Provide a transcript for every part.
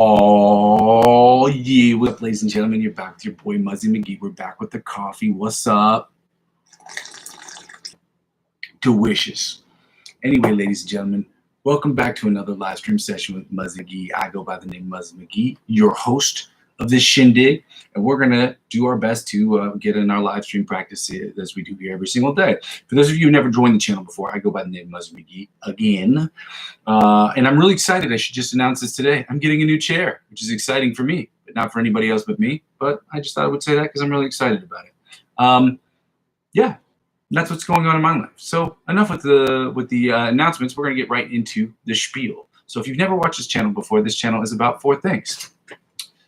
Oh, yeah. What's up, ladies and gentlemen? You're back with your boy, Muzzy McGee. We're back with the coffee. What's up? Delicious. Anyway, ladies and gentlemen, welcome back to another live stream session with Muzzy McGee. I go by the name Muzzy McGee, your host of this shindig, and we're going to do our best to get in our live stream practice as we do here every single day. For those of you who never joined the channel before, I go by the name Muzzy McGee again. And I'm really excited. I should just announce this today. I'm getting a new chair, which is exciting for me, but not for anybody else but me. But I just thought I would say that because I'm really excited about it. Yeah, that's what's going on in my life. So enough with the announcements. We're going to get right into the spiel. So if you've never watched this channel before, this channel is about 4 things.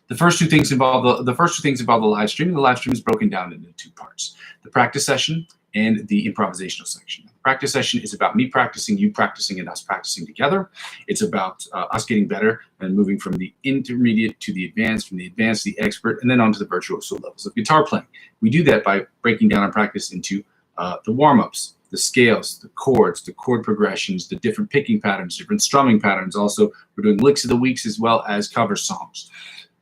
The first two things involve the live stream. The live stream is broken down into 2 parts: the practice session and the improvisational section. The practice session is about me practicing, you practicing, and us practicing together. It's about us getting better and moving from the intermediate to the advanced, from the advanced to the expert, and then on to the virtuoso levels of guitar playing. We do that by breaking down our practice into the warm-ups, the scales, the chords, the chord progressions, the different picking patterns, different strumming patterns. Also, we're doing licks of the weeks as well as cover songs.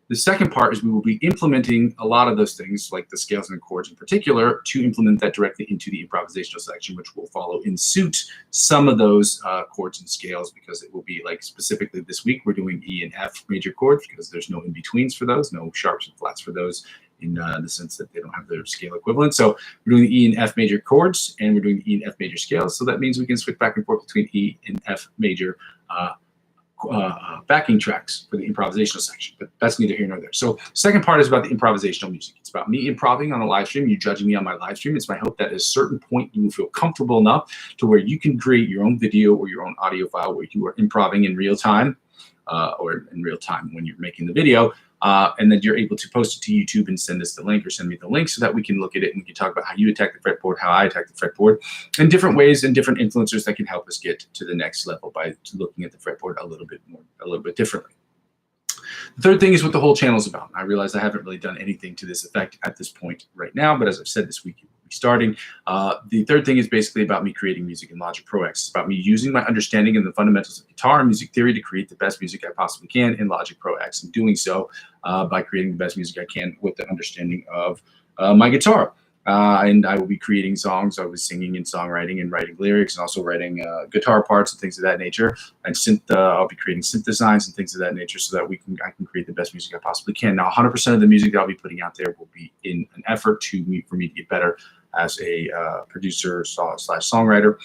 The second part is we will be implementing a lot of those things, like the scales and the chords in particular, to implement that directly into the improvisational section, which will follow in suit some of those chords and scales, because it will be like specifically this week we're doing E and F major chords, because there's no in-betweens for those, no sharps and flats for those, in the sense that they don't have their scale equivalent. So we're doing the E and F major chords, and we're doing the E and F major scales. So that means we can switch back and forth between E and F major backing tracks for the improvisational section, but that's neither here nor there. So second part is about the improvisational music. It's about me improvising on a live stream, you judging me on my live stream. It's my hope that at a certain point you will feel comfortable enough to where you can create your own video or your own audio file where you are improvising in real time, or in real time when you're making the video, and then you're able to post it to YouTube and send us the link, or send me the link, so that we can look at it and we can talk about how you attack the fretboard, how I attack the fretboard, and different ways and different influencers that can help us get to the next level by looking at the fretboard a little bit differently. The third thing is what the whole channel is about. I realize I haven't really done anything to this effect at this point right now, but as I've said, this week we'll be starting. The third thing is basically about me creating music in Logic Pro X. It's about me using my understanding and the fundamentals of guitar and music theory to create the best music I possibly can in Logic Pro X, and doing so by creating the best music I can with the understanding of my guitar. And I will be creating songs. I was singing and songwriting and writing lyrics, and also writing guitar parts and things of that nature. And I'll be creating synth designs and things of that nature, so that I can create the best music I possibly can. Now, 100% of the music that I'll be putting out there will be in an effort for me to get better as a producer / songwriter.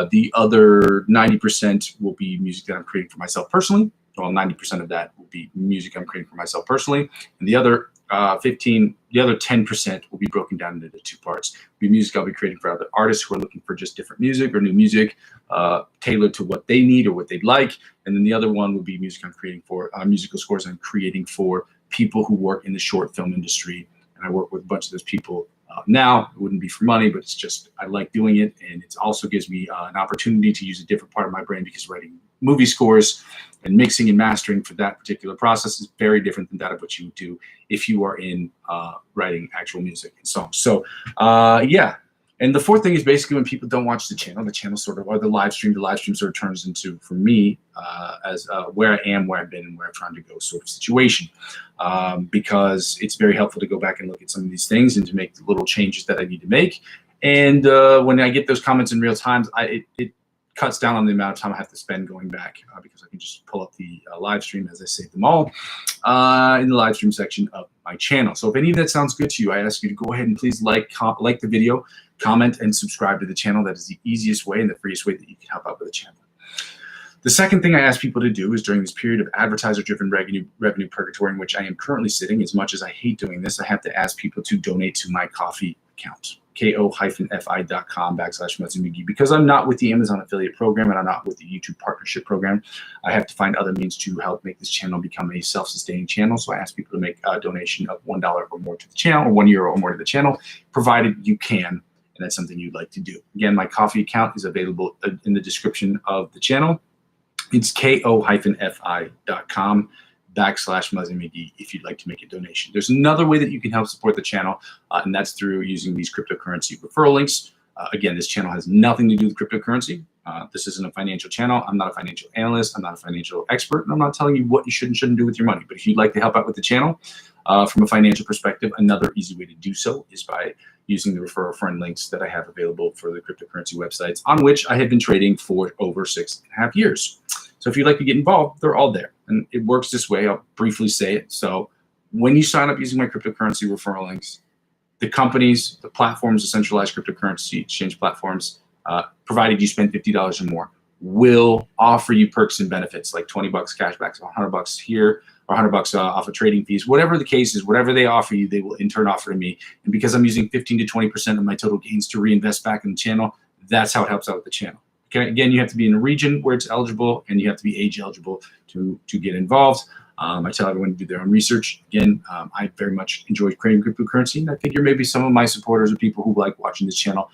The other 90% will be music that I'm creating for myself personally. Well, 90% of that will be music I'm creating for myself personally, and the other 10% will be broken down into the 2 parts. It'll be music I'll be creating for other artists who are looking for just different music or new music tailored to what they need or what they'd like. And then the other one will be music I'm creating for musical scores I'm creating for people who work in the short film industry. And I work with a bunch of those people now. It wouldn't be for money, but it's just I like doing it, and it also gives me an opportunity to use a different part of my brain, because writing movie scores and mixing and mastering for that particular process is very different than that of what you would do if you are in writing actual music and songs. So yeah. And the fourth thing is basically when people don't watch the channel sort of, or the live stream sort of turns into, for me, as where I am, where I've been, and where I'm trying to go sort of situation. Because it's very helpful to go back and look at some of these things and to make the little changes that I need to make. And when I get those comments in real time, it cuts down on the amount of time I have to spend going back, because I can just pull up the live stream as I save them all in the live stream section of my channel. So if any of that sounds good to you, I ask you to go ahead and please like the video, comment, and subscribe to the channel. That is the easiest way and the freest way that you can help out with the channel. The second thing I ask people to do is, during this period of advertiser-driven revenue purgatory in which I am currently sitting, as much as I hate doing this, I have to ask people to donate to my Ko-fi account, ko-fi.com/Muzzy McGee. Because I'm not with the Amazon affiliate program and I'm not with the YouTube partnership program, I have to find other means to help make this channel become a self-sustaining channel. So I ask people to make a donation of $1 or more to the channel, or €1 or more to the channel, provided you can, and that's something you'd like to do. Again, my Ko-fi account is available in the description of the channel. It's ko-fi.com/Muzzy McGee if you'd like to make a donation. There's another way that you can help support the channel, and that's through using these cryptocurrency referral links. Again, this channel has nothing to do with cryptocurrency. This isn't a financial channel. I'm not a financial analyst. I'm not a financial expert. And I'm not telling you what you should and shouldn't do with your money. But if you'd like to help out with the channel from a financial perspective, another easy way to do so is by using the referral friend links that I have available for the cryptocurrency websites on which I have been trading for over 6.5 years. So if you'd like to get involved, they're all there. And it works this way. I'll briefly say it. So when you sign up using my cryptocurrency referral links, the companies, the platforms, the centralized cryptocurrency exchange platforms, provided you spend $50 or more, will offer you perks and benefits like 20 bucks cashbacks, 100 bucks here, or 100 bucks off of trading fees. Whatever the case is, whatever they offer you, they will in turn offer to me. And because I'm using 15 to 20% of my total gains to reinvest back in the channel, that's how it helps out with the channel. Okay, again, you have to be in a region where it's eligible, and you have to be age eligible to get involved. I tell everyone to do their own research. Again, I very much enjoy creating cryptocurrency, and I figure maybe some of my supporters or people who like watching this channel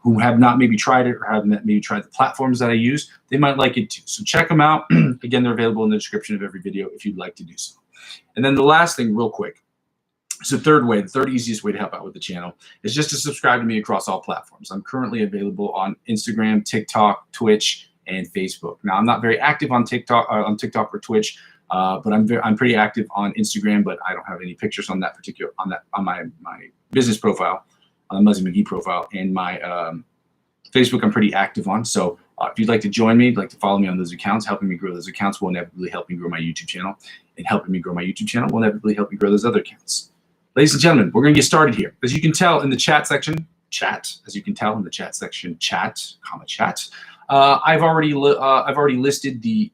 who have not maybe tried it or haven't maybe tried the platforms that I use, they might like it too. So check them out. Again, they're available in the description of every video if you'd like to do so. And then the last thing real quick. So the third easiest way to help out with the channel is just to subscribe to me across all platforms. I'm currently available on Instagram, TikTok, Twitch, and Facebook. Now, I'm not very active on TikTok or Twitch, but I'm pretty active on Instagram, but I don't have any pictures on that on my business profile, on the Muzzy McGee profile, and my Facebook I'm pretty active on. So if you'd like to join me, like to follow me on those accounts, helping me grow those accounts will inevitably help me grow my YouTube channel, and helping me grow my YouTube channel will inevitably help me grow those other accounts. Ladies and gentlemen, we're going to get started here. As you can tell in the chat section, as you can tell in the chat section, I've already listed the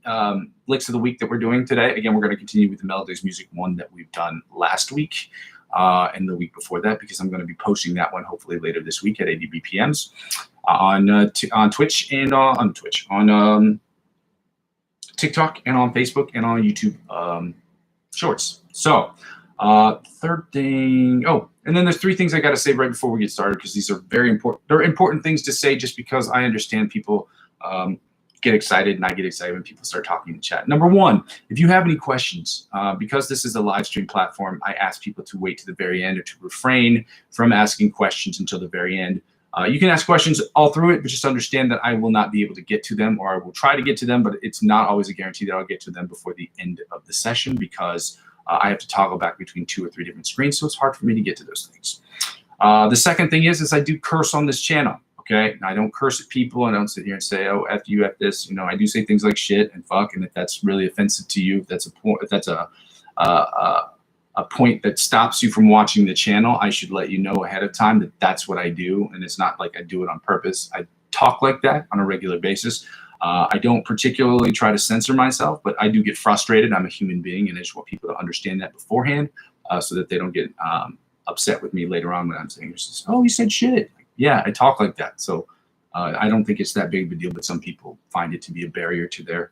licks of the week that we're doing today. Again, we're going to continue with the Melodies Music one that we've done last week and the week before that, because I'm going to be posting that one hopefully later this week at 80 BPMs on Twitch and on TikTok and on Facebook and on YouTube Shorts. So third thing, and then there's three things I got to say right before we get started, because these are very important. They're important things to say just because I understand people get excited, and I get excited when people start talking in the chat. Number one, if you have any questions, because this is a live stream platform, I ask people to wait to the very end or to refrain from asking questions until the very end. You can ask questions all through it, but just understand that I will not be able to get to them, or I will try to get to them, but it's not always a guarantee that I'll get to them before the end of the session, because I have to toggle back between 2 or 3 different screens, so it's hard for me to get to those things. The second thing is I do curse on this channel, okay? And I don't curse at people. I don't sit here and say, oh, F you, F this. You know, I do say things like shit and fuck, and if that's really offensive to you, if that's a point that stops you from watching the channel, I should let you know ahead of time that that's what I do, and it's not like I do it on purpose. I talk like that on a regular basis. I don't particularly try to censor myself, but I do get frustrated. I'm a human being, and I just want people to understand that beforehand so that they don't get upset with me later on when I'm saying, oh, you said shit. Yeah, I talk like that. So I don't think it's that big of a deal, but some people find it to be a barrier to their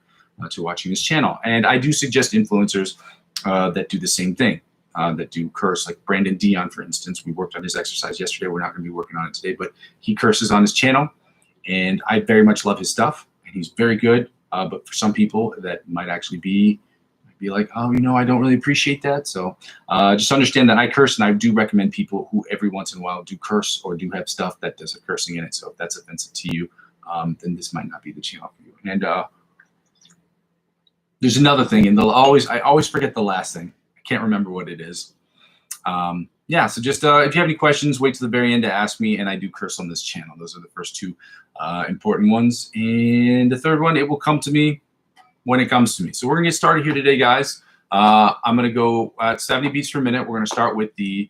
to watching this channel. And I do suggest influencers that do the same thing, that do curse, like Brandon Dion, for instance. We worked on his exercise yesterday. We're not going to be working on it today, but he curses on his channel, and I very much love his stuff. And he's very good, but for some people that might actually be like, oh, you know, I don't really appreciate that. So just understand that I curse, and I do recommend people who every once in a while do curse or do have stuff that does a cursing in it. So if that's offensive to you, then this might not be the channel for you. And there's another thing, and I always forget the last thing. I can't remember what it is. Yeah, so just if you have any questions, wait to the very end to ask me, and I do curse on this channel. Those are the first two important ones. And the third one, it will come to me when it comes to me. So we're going to get started here today, guys. I'm going to go at 70 beats per minute. We're going to start with the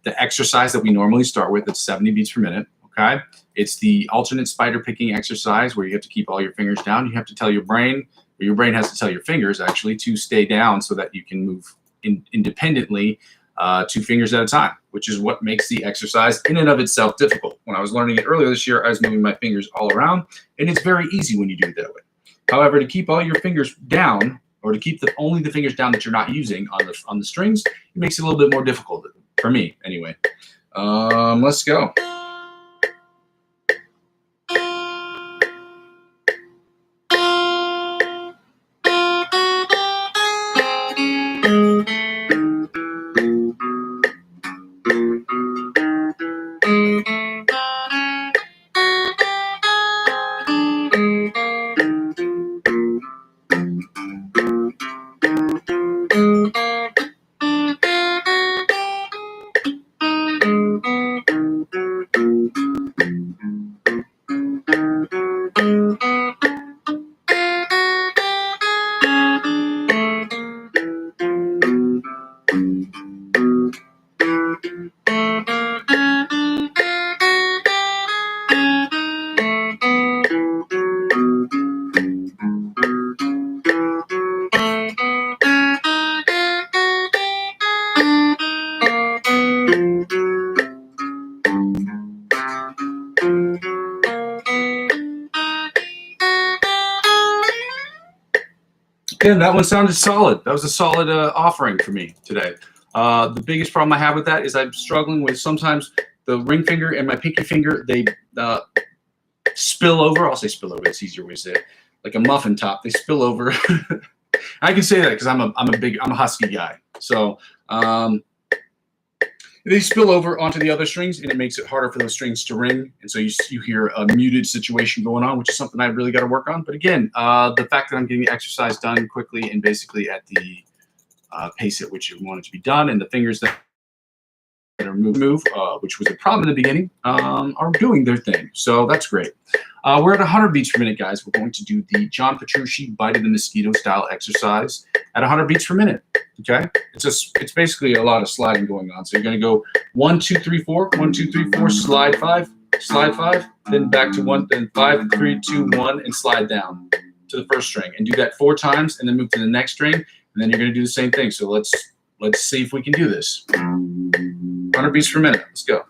exercise that we normally start with at 70 beats per minute, okay? It's the alternate spider picking exercise where you have to keep all your fingers down. You have to tell your brain, or your brain has to tell your fingers, actually, to stay down so that you can move independently 2 fingers at a time, which is what makes the exercise in and of itself difficult. When I was learning it earlier this year, I was moving my fingers all around, and it's very easy when you do it that way. However, to keep all your fingers down, or to keep only the fingers down that you're not using on the strings, it makes it a little bit more difficult for me, anyway. Let's go. Again, that one sounded solid. That was a solid offering for me today. The biggest problem I have with that is I'm struggling with sometimes the ring finger and my pinky finger, they spill over. I'll say spill over. It's easier way to say it. Like a muffin top, they spill over. I can say that because I'm a husky guy. So they spill over onto the other strings, and it makes it harder for those strings to ring. And so you hear a muted situation going on, which is something I really got to work on. But again, the fact that I'm getting the exercise done quickly and basically at the pace at which you want it to be done, and the fingers that are move, which was a problem in the beginning, are doing their thing. So that's great. We're at 100 beats per minute, guys. We're going to do the John Petrucci Bite of the Mosquito style exercise at 100 beats per minute. Okay, it's basically a lot of sliding going on. So you're going to go 1, 2, 3, 4, 1, 2, 3, 4, slide 5, then back to 1, then 5, 3, 2, 1, and slide down to the first string, and do that 4 times, and then move to the next string, and then you're going to do the same thing. So let's see if we can do this. 100 beats per minute. Let's go.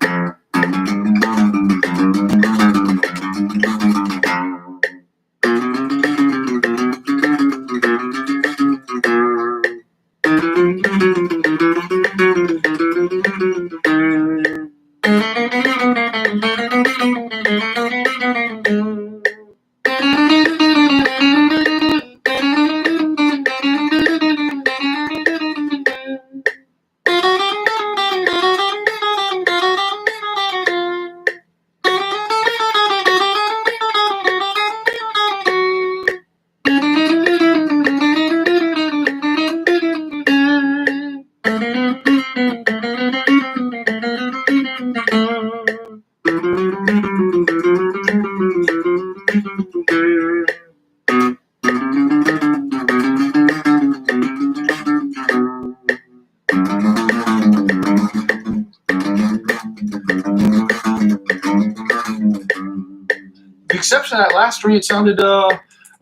The exception of that last string, it sounded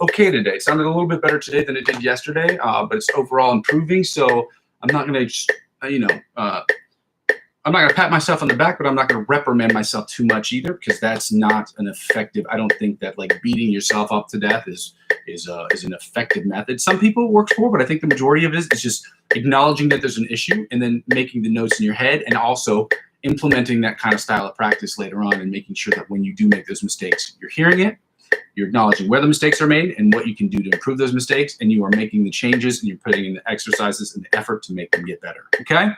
okay today. It sounded a little bit better today than it did yesterday, but it's overall improving. So I'm not going to, I'm not going to pat myself on the back, but I'm not going to reprimand myself too much either, because that's not an effective. I don't think that like beating yourself up to death is an effective method. Some people it works for, but I think the majority of it is just acknowledging that there's an issue and then making the notes in your head, and also implementing that kind of style of practice later on, and making sure that when you do make those mistakes, you're hearing it, you're acknowledging where the mistakes are made and what you can do to improve those mistakes, and you are making the changes and you're putting in the exercises and the effort to make them get better. Okay,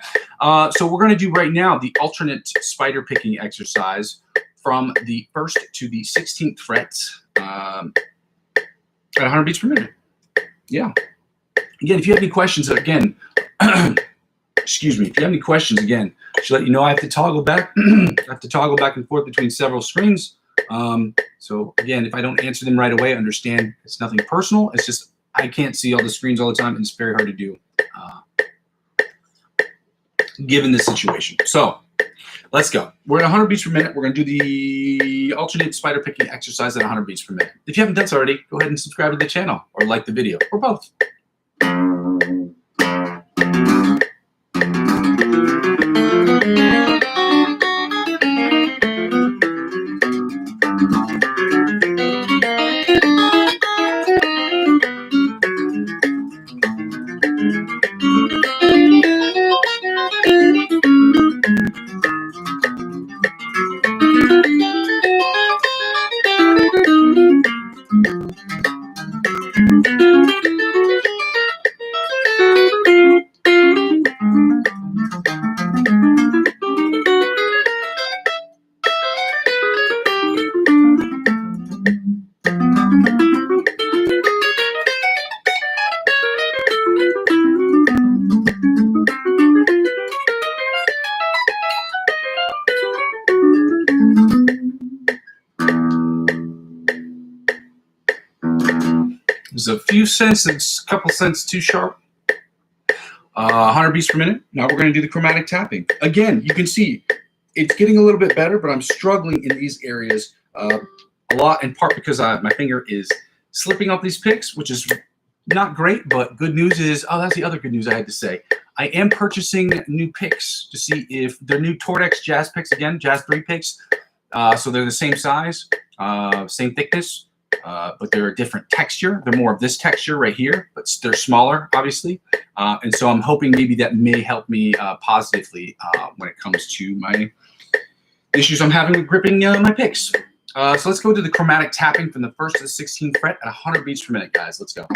so we're going to do right now the alternate spider picking exercise from the 1st to the 16th frets at 100 beats per minute. Yeah. Again, if you have any questions, again, excuse me, if you have any questions, again, I should let you know I have to toggle back. I have to toggle back and forth between several screens. So again, if I don't answer them right away, understand it's nothing personal. It's just I can't see all the screens all the time, and it's very hard to do given this situation. So let's go. We're at 100 beats per minute. We're going to do the alternate spider picking exercise at 100 beats per minute. If you haven't done so already, go ahead and subscribe to the channel or like the video, or both. There's a few cents, a couple cents too sharp. 100 beats per minute. Now we're going to do the chromatic tapping. Again, you can see it's getting a little bit better, but I'm struggling in these areas a lot, in part because my finger is slipping off these picks, which is not great, but good news is, oh, that's the other good news I had to say. I am purchasing new picks to see if they're new Tordex Jazz picks, again, Jazz 3 picks. So they're the same size, same thickness. but they're a different texture. They're more of this texture right here, but they're smaller, obviously. And so I'm hoping maybe that may help me positively when it comes to my issues I'm having with gripping my picks. So let's go to the chromatic tapping from the 1st to the 16th fret at 100 beats per minute, guys. Let's go.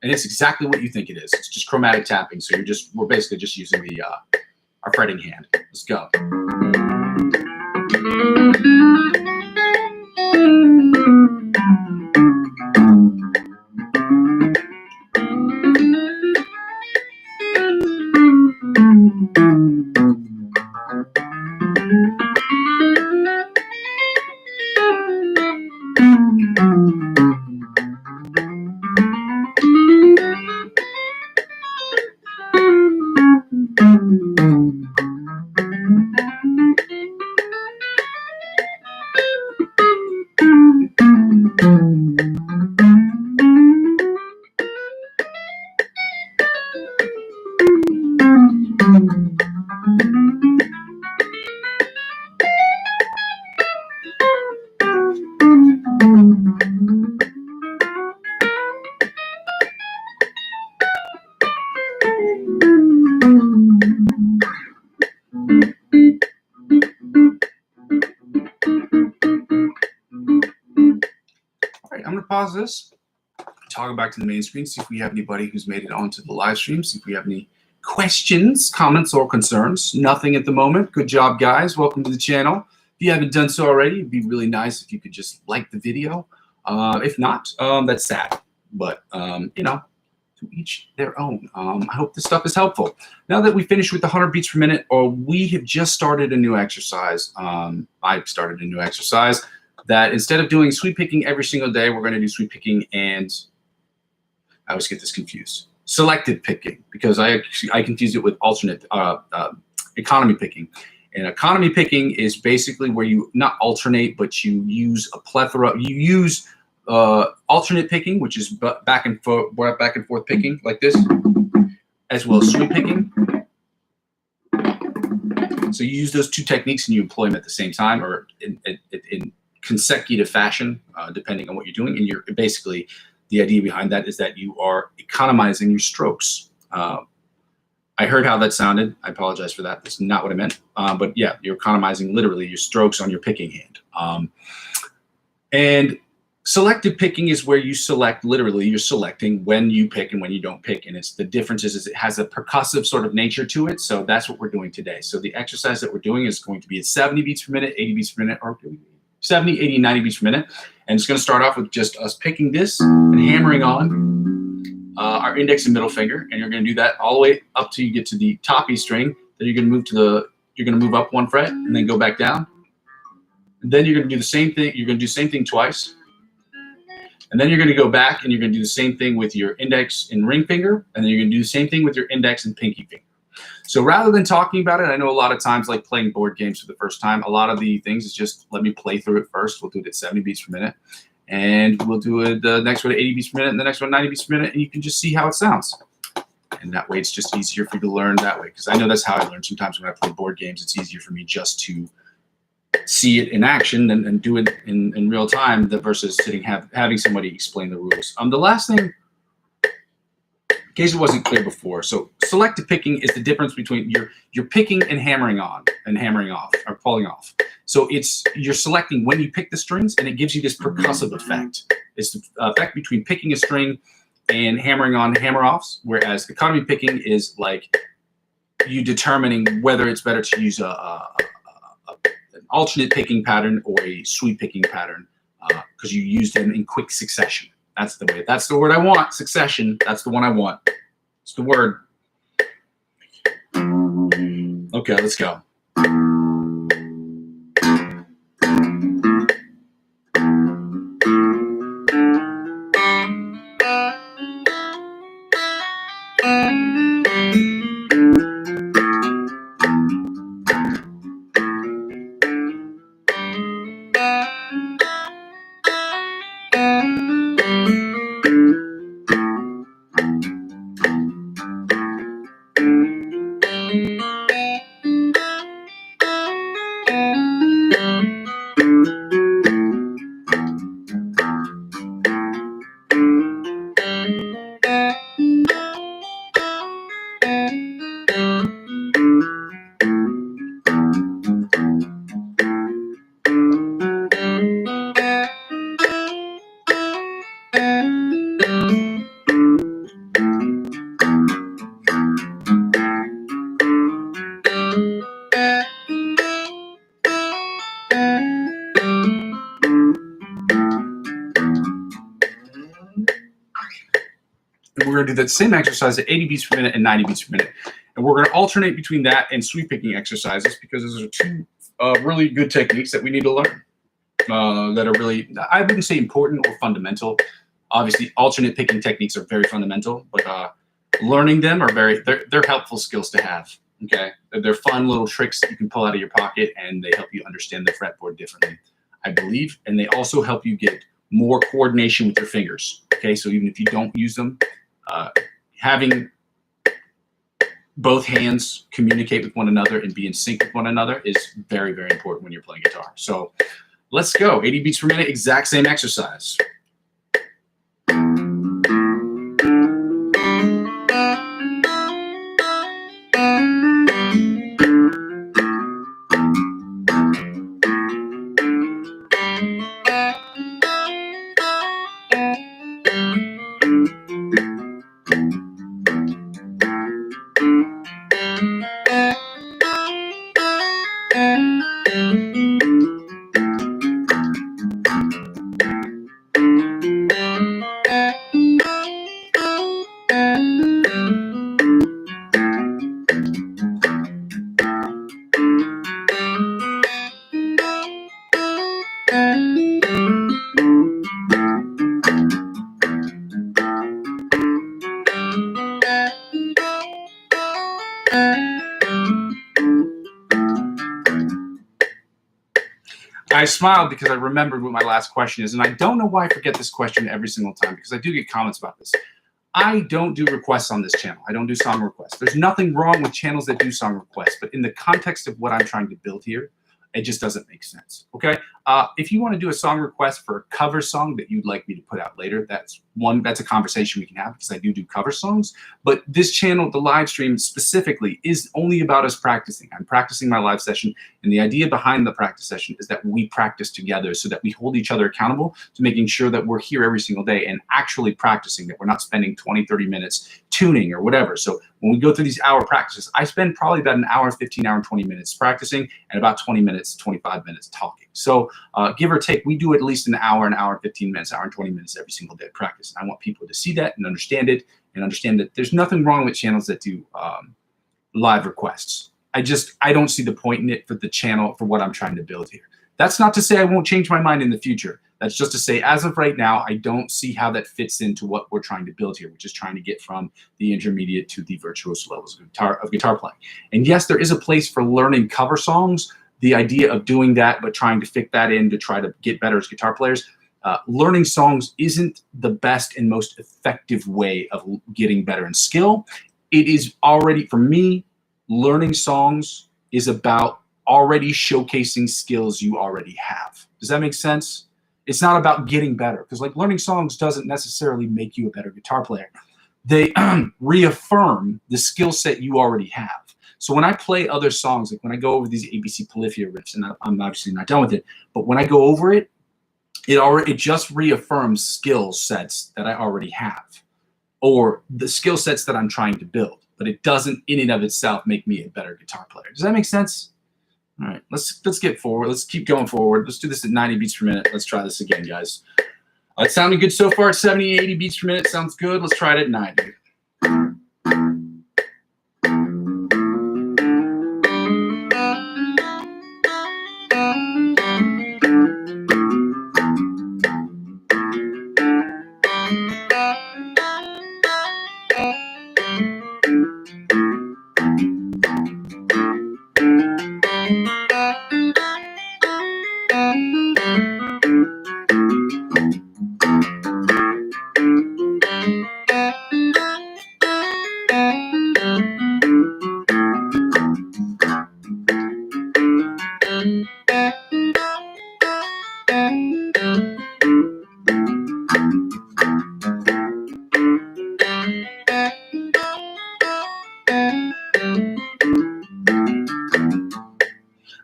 And it's exactly what you think it is. It's just chromatic tapping. So we're basically just using the our fretting hand. Let's go. I'm going to pause this, toggle back to the main screen, see if we have anybody who's made it onto the live stream, see if we have any questions, comments, or concerns. Nothing at the moment. Good job, guys. Welcome to the channel. If you haven't done so already, it'd be really nice if you could just like the video. If not, that's sad. But, you know, to each their own. I hope this stuff is helpful. Now that we finished with the 100 beats per minute, or we have just started a new exercise. I've started a new exercise that instead of doing sweep picking every single day, we're going to do sweep picking and I always get this confused. Selected picking, because I confuse it with alternate economy picking. And economy picking is basically where you not alternate, but you use a plethora. You use alternate picking, which is back and forth picking like this, as well as sweep picking. So you use those two techniques and you employ them at the same time or in consecutive fashion, depending on what you're doing. And you're basically, the idea behind that is that you are economizing your strokes. I heard how that sounded. I apologize for that. That's not what I meant. But yeah, you're economizing literally your strokes on your picking hand. And selective picking is where you select, literally, you're selecting when you pick and when you don't pick. And it's the difference is it has a percussive sort of nature to it. So that's what we're doing today. So the exercise that we're doing is going to be at 70 beats per minute, 80 beats per minute, or 70, 80, 90 beats per minute. And it's going to start off with just us picking this and hammering on our index and middle finger. And you're going to do that all the way up till you get to the top E string. Then you're going to move up one fret and then go back down. And then you're going to do the same thing. You're going to do the same thing twice. And then you're going to go back and you're going to do the same thing with your index and ring finger. And then you're going to do the same thing with your index and pinky finger. So rather than talking about it, I know a lot of times, like playing board games for the first time, a lot of the things is just let me play through it first. We'll do it at 70 beats per minute. And we'll do it the next one at 80 beats per minute and the next one 90 beats per minute. And you can just see how it sounds. And that way it's just easier for you to learn that way. Because I know that's how I learn. Sometimes when I play board games, it's easier for me just to see it in action and do it in real time versus having somebody explain the rules. The last thing, in case it wasn't clear before, so selective picking is the difference between you're picking and hammering on and hammering off or pulling off. So you're selecting when you pick the strings and it gives you this percussive effect. It's the effect between picking a string and hammering on hammer offs, whereas economy picking is like you determining whether it's better to use an alternate picking pattern or a sweep picking pattern because you use them in quick succession. That's the word I want. Succession. That's the one I want. It's the word. Okay, let's go. do that same exercise at 80 beats per minute and 90 beats per minute. And we're going to alternate between that and sweep picking exercises because those are two really good techniques that we need to learn that are really, I wouldn't say important or fundamental. Obviously, alternate picking techniques are very fundamental, but learning them are they're helpful skills to have. Okay, they're fun little tricks that you can pull out of your pocket, and they help you understand the fretboard differently, I believe. And they also help you get more coordination with your fingers. Okay, so even if you don't use them, having both hands communicate with one another and be in sync with one another is very, very important when you're playing guitar. So let's go. 80 beats per minute, exact same exercise. I smiled because I remembered what my last question is, and I don't know why I forget this question every single time because I do get comments about this. I don't do requests on this channel. I don't do song requests. There's nothing wrong with channels that do song requests, but in the context of what I'm trying to build here, it just doesn't make sense, okay? If you want to do a song request for a cover song that you'd like me to put out later, that's a conversation we can have because I do cover songs. But this channel, the live stream specifically, is only about us practicing. I'm practicing my live session, and the idea behind the practice session is that we practice together so that we hold each other accountable to making sure that we're here every single day and actually practicing, that we're not spending 20, 30 minutes tuning or whatever. So when we go through these hour practices, I spend probably about an hour, 15 hour, 20 minutes practicing and about 20 minutes, 25 minutes talking. So give or take, we do at least an hour, 15 minutes, hour and 20 minutes every single day practice. And I want people to see that and understand it, and understand that there's nothing wrong with channels that do live requests. I don't see the point in it for the channel, for what I'm trying to build here. That's not to say I won't change my mind in the future. That's just to say, as of right now, I don't see how that fits into what we're trying to build here, which is trying to get from the intermediate to the virtuoso levels of guitar playing. And yes, there is a place for learning cover songs. The idea of doing that, but trying to fit that in to try to get better as guitar players. Learning songs isn't the best and most effective way of getting better in skill. It is already, for me, learning songs is about already showcasing skills you already have. Does that make sense? It's not about getting better, because like learning songs doesn't necessarily make you a better guitar player. They reaffirm the skill set you already have. So when I play other songs, like when I go over these ABC Polyphia riffs, and I'm obviously not done with it, but when I go over it, it just reaffirms skill sets that I already have, or the skill sets that I'm trying to build. But it doesn't, in and of itself, make me a better guitar player. Does that make sense? All right, let's get forward. Let's keep going forward. Let's do this at 90 beats per minute. Let's try this again, guys. It's sounding good so far at 70, 80 beats per minute. Sounds good. Let's try it at 90.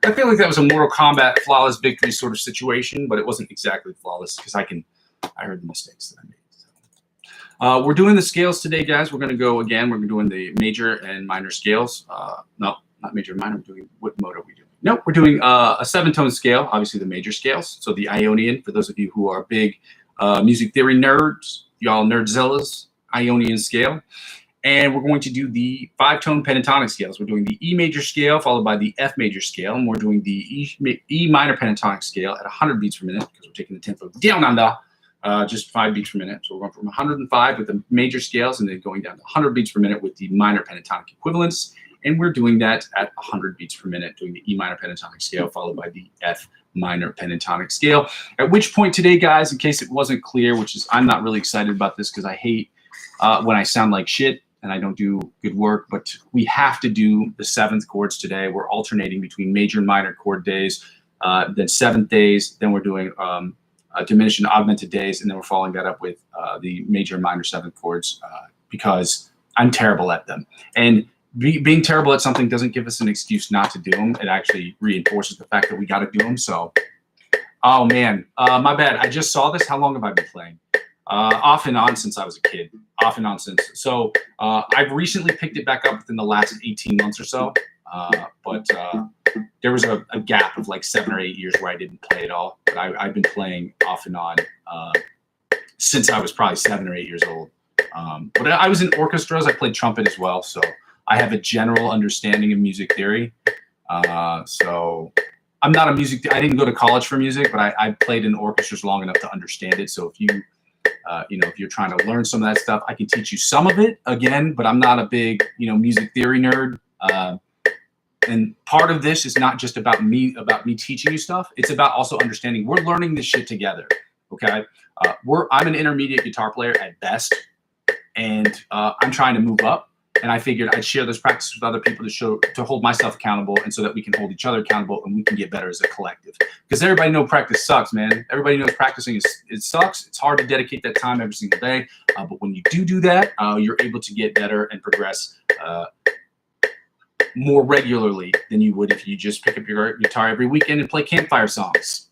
I feel like that was a Mortal Kombat flawless victory sort of situation, but it wasn't exactly flawless because I heard the mistakes that I made. So. We're doing the scales today, guys. We're going to go again. We're doing the major and minor scales. No, not major and minor. We're doing, what mode are we doing? Nope, we're doing a 7-tone scale, obviously the major scales. So the Ionian, for those of you who are big music theory nerds, y'all nerdzillas, Ionian scale. And we're going to do the 5-tone pentatonic scales. We're doing the E major scale followed by the F major scale, and we're doing the E minor pentatonic scale at 100 beats per minute because we're taking the tempo down under just 5 beats per minute. So we're going from 105 with the major scales and then going down to 100 beats per minute with the minor pentatonic equivalents. And we're doing that at 100 beats per minute, doing the E minor pentatonic scale followed by the F minor pentatonic scale. At which point today, guys, in case it wasn't clear, which is I'm not really excited about this because I hate when I sound like shit and I don't do good work, but we have to do the 7th chords today. We're alternating between major and minor chord days, then 7th days, then we're doing diminished and augmented days, and then we're following that up with the major and minor 7th chords because I'm terrible at them. And being terrible at something doesn't give us an excuse not to do them. It actually reinforces the fact that we got to do them. So, oh man, my bad. I just saw this. How long have I been playing? Off and on since I was a kid. Off and on since. So I've recently picked it back up within the last 18 months or so. But there was a gap of like 7 or 8 years where I didn't play at all. But I've been playing off and on since I was probably 7 or 8 years old. But I was in orchestras. I played trumpet as well. So I have a general understanding of music theory. So I'm not a I didn't go to college for music, but I played in orchestras long enough to understand it. So if you, if you're trying to learn some of that stuff, I can teach you some of it again, but I'm not a big, music theory nerd. And part of this is not just about me teaching you stuff. It's about also understanding we're learning this shit together. Okay. I'm an intermediate guitar player at best, and I'm trying to move up. And I figured I'd share this practice with other people to hold myself accountable, and so that we can hold each other accountable and we can get better as a collective. Because everybody knows practice sucks, man. Everybody knows practicing it sucks. It's hard to dedicate that time every single day. But when you do that, you're able to get better and progress more regularly than you would if you just pick up your guitar every weekend and play campfire songs.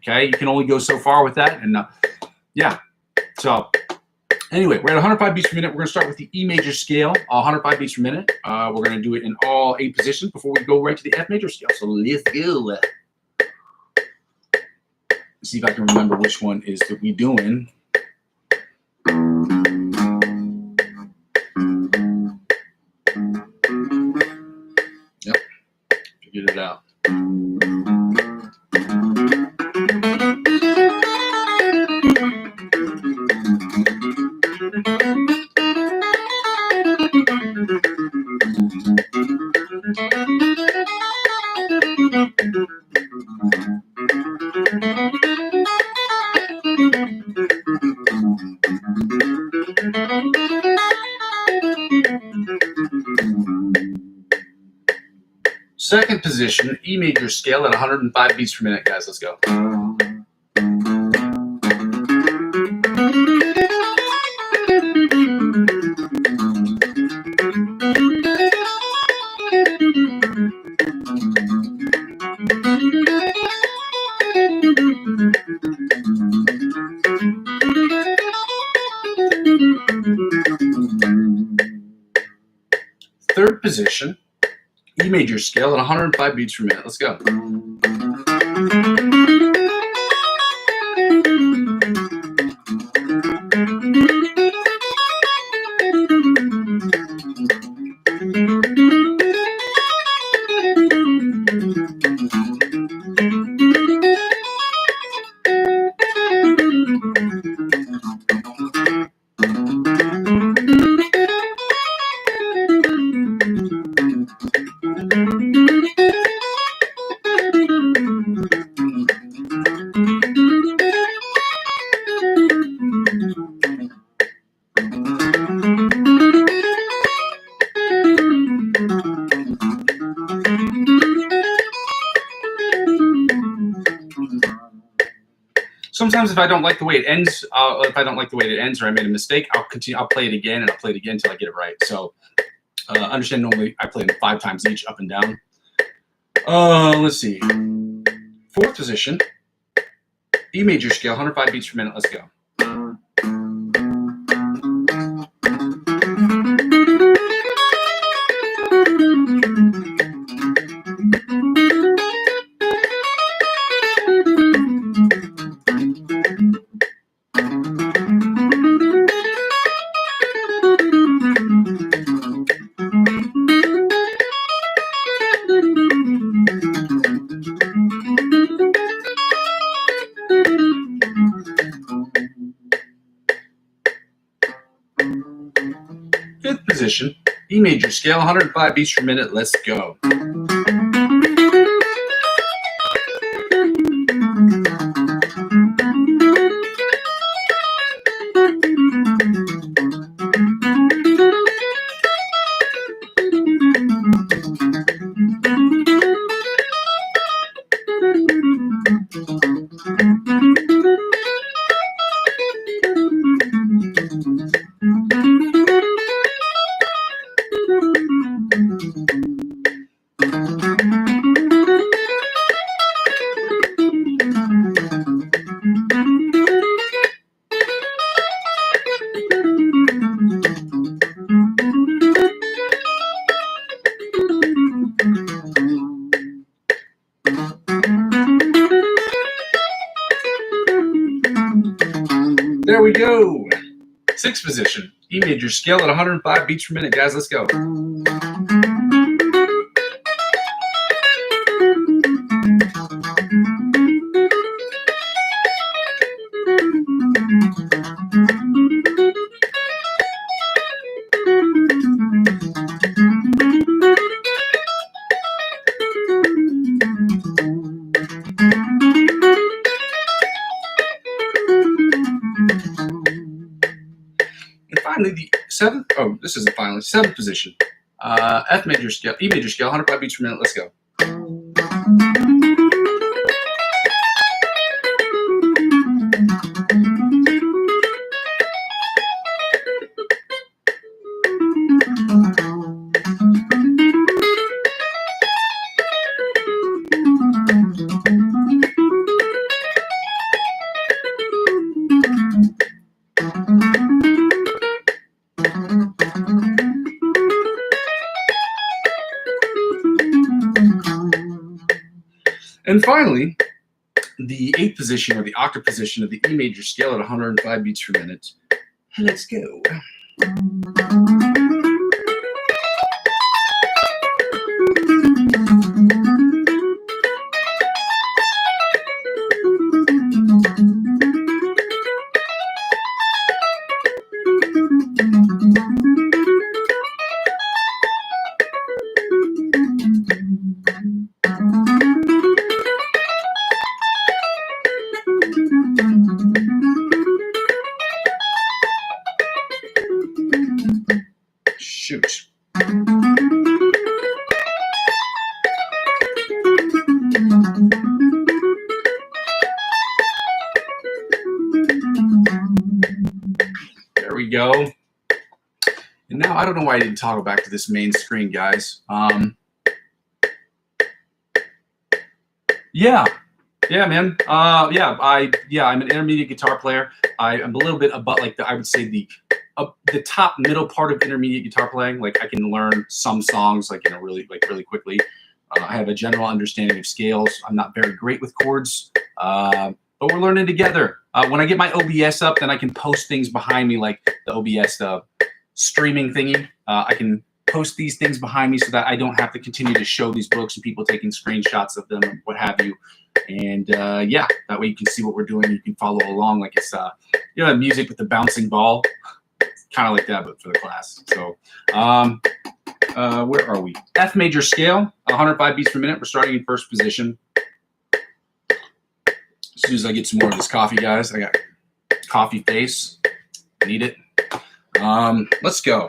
Okay, you can only go so far with that, and yeah. So anyway, we're at 105 beats per minute. We're going to start with the E major scale, 105 beats per minute. We're going to do it in all 8 positions before we go right to the F major scale. So let's go. Let's see if I can remember which one is that we doing. Yep, figured it out. Second position, E major scale at 105 beats per minute, guys. Let's go. Third position, E major scale at 105 beats per minute. Let's go. Sometimes if I don't like the way it ends, or I made a mistake, I'll continue. I'll play it again and I'll play it again until I get it right. So understand normally I play them 5 times each, up and down. Let's see. Fourth position, E major scale, 105 beats per minute. Let's go. E major scale, 105 beats per minute. Let's go. There we go. Sixth position, E major scale at 105 beats per minute, guys. Let's go. And finally, the seventh, oh, this isn't finally, seventh position, F major scale, E major scale, 105 beats per minute. Let's go. And finally, the eighth position, or the octave position of the E major scale at 105 beats per minute. Let's go. Shoot. There we go. And now I don't know why I didn't toggle back to this main screen, guys. Yeah, man. I'm an intermediate guitar player. I'm a little bit about like I would say the top middle part of intermediate guitar playing. Like I can learn some songs like really quickly. I have a general understanding of scales. I'm not very great with chords, but we're learning together. When I get my OBS up, then I can post things behind me like the OBS streaming thingy. I can post these things behind me so that I don't have to continue to show these books and people taking screenshots of them and what have you. And yeah, that way you can see what we're doing. You can follow along like it's music with the bouncing ball. Kind of like that, but for the class. So where are we? F major scale, 105 beats per minute. We're starting in first position. As soon as I get some more of this coffee, guys, I got coffee face. Need it. Let's go.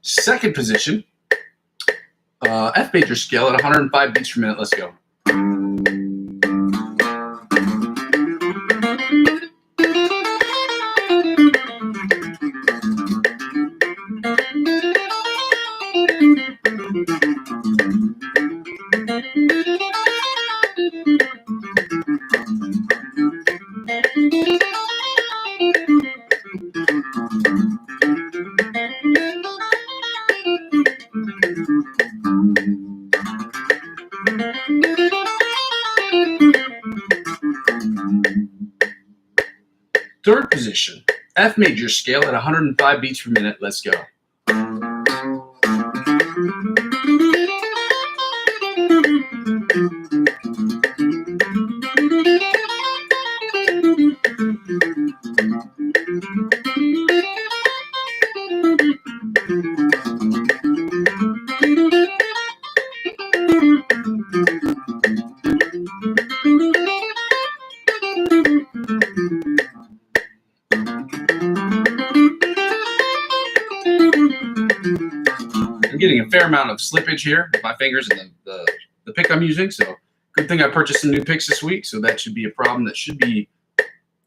Second position, F major scale at 105 beats per minute. Let's go. Third position, F major scale at 105 beats per minute. Let's go. I'm getting a fair amount of slippage here with my fingers and the pick I'm using, so good thing I purchased some new picks this week, so that should be a problem that should be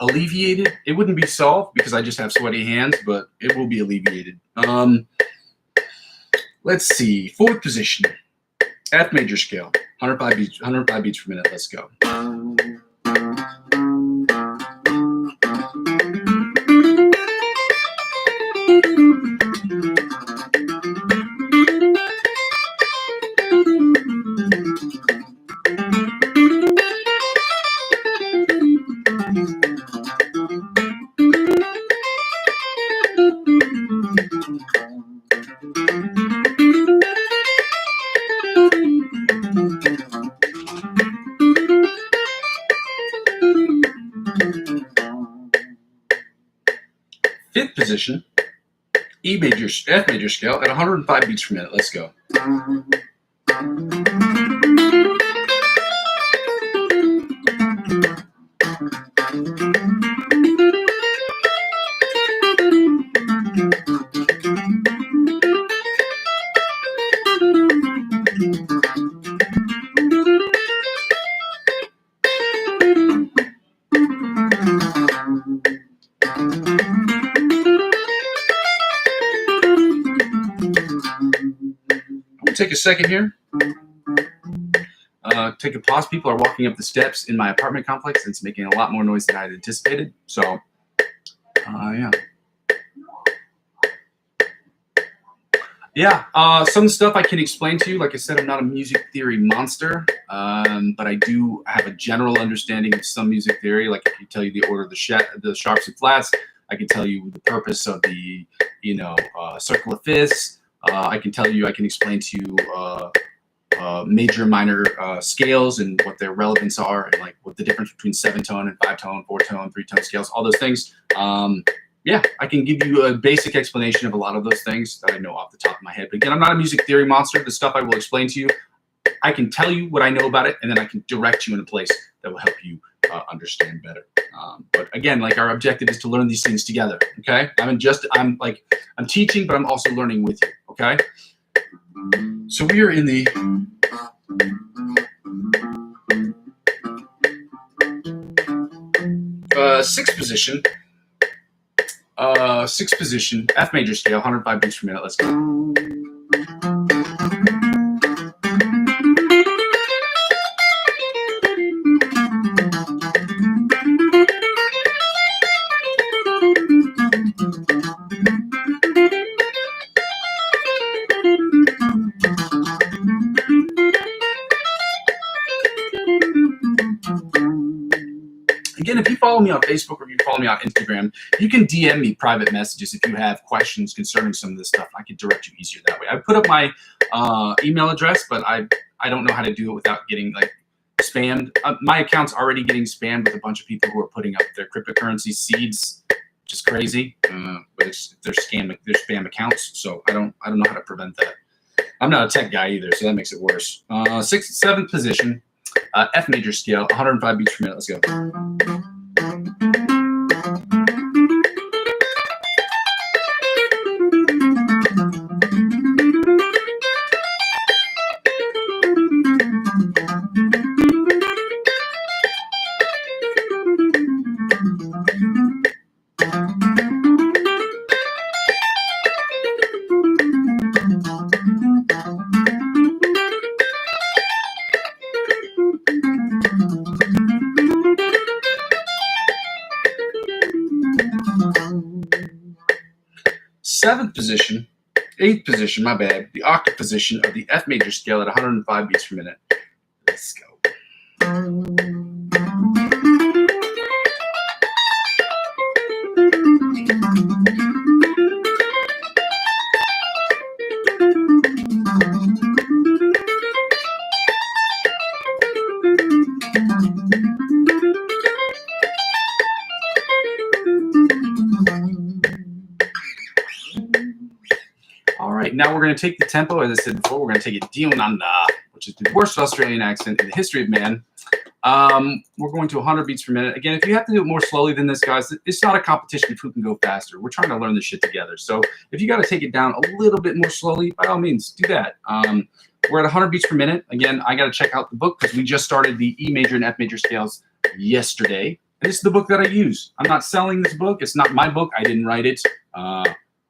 alleviated. It wouldn't be solved because I just have sweaty hands, but it will be alleviated. Let's see, fourth position, F major scale, 105 beats per minute. Let's go. Fifth position, F major scale at 105 beats per minute. Let's go. Take a second here. Take a pause. People are walking up the steps in my apartment complex. It's making a lot more noise than I had anticipated. So, some stuff I can explain to you. Like I said, I'm not a music theory monster, but I do have a general understanding of some music theory. Like I can tell you the order of the sharps and flats. I can tell you the purpose of the, circle of fifths. I can explain to you major and minor scales and what their relevance are, and like what the difference between 7-tone and 5-tone, 4-tone, 3-tone scales, all those things. I can give you a basic explanation of a lot of those things that I know off the top of my head. But again, I'm not a music theory monster. The stuff I will explain to you, I can tell you what I know about it, and then I can direct you in a place that will help you understand better. But again, like our objective is to learn these things together. Okay, I'm teaching, but I'm also learning with you. Okay, so we are in the sixth position. Sixth position, F major scale, 105 beats per minute. Let's go. Again, if you follow me on Facebook or if you follow me on Instagram, you can DM me private messages if you have questions concerning some of this stuff. I can direct you easier that way. I put up my email address, but I don't know how to do it without getting like spammed. My account's already getting spammed with a bunch of people who are putting up their cryptocurrency seeds, which is crazy. But they're spam accounts, so I don't know how to prevent that. I'm not a tech guy either, so that makes it worse. Seventh position. F major scale, 105 beats per minute. Let's go. Eighth position, my bad, the octave position of the F major scale at 105 beats per minute. Let's go. All right, now we're going to take the tempo, as I said before, we're going to take it Dionanda, which is the worst Australian accent in the history of man. We're going to 100 beats per minute. Again, if you have to do it more slowly than this, guys, it's not a competition of who can go faster. We're trying to learn this shit together. So if you got to take it down a little bit more slowly, by all means, do that. We're at 100 beats per minute. Again, I got to check out the book because we just started the E major and F major scales yesterday. And this is the book that I use. I'm not selling this book. It's not my book. I didn't write it.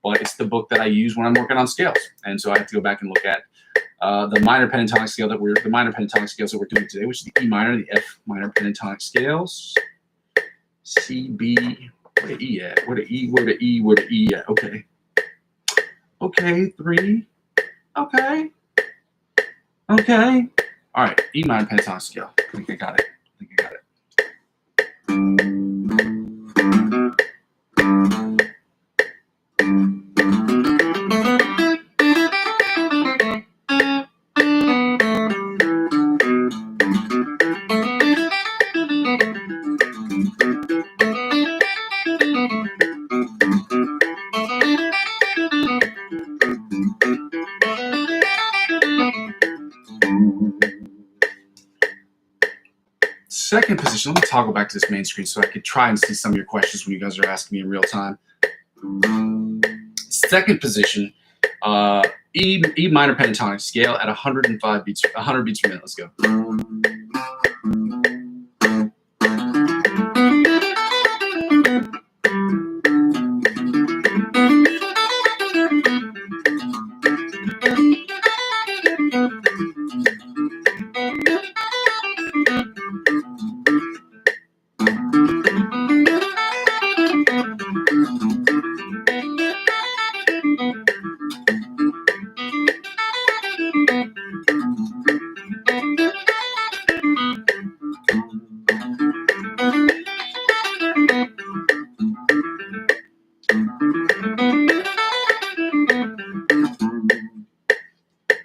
But it's the book that I use when I'm working on scales. And so I have to go back and look at the minor pentatonic scales that we're doing today, which is the E minor, the F minor pentatonic scales. C, B, where the E at? Where the E, where the E, where the E at? Okay. Okay, 3. Okay. Okay. All right, E minor pentatonic scale. I think I got it. Second position, let me toggle back to this main screen so I could try and see some of your questions when you guys are asking me in real time. Second position, E minor pentatonic scale at 100 beats per minute. Let's go.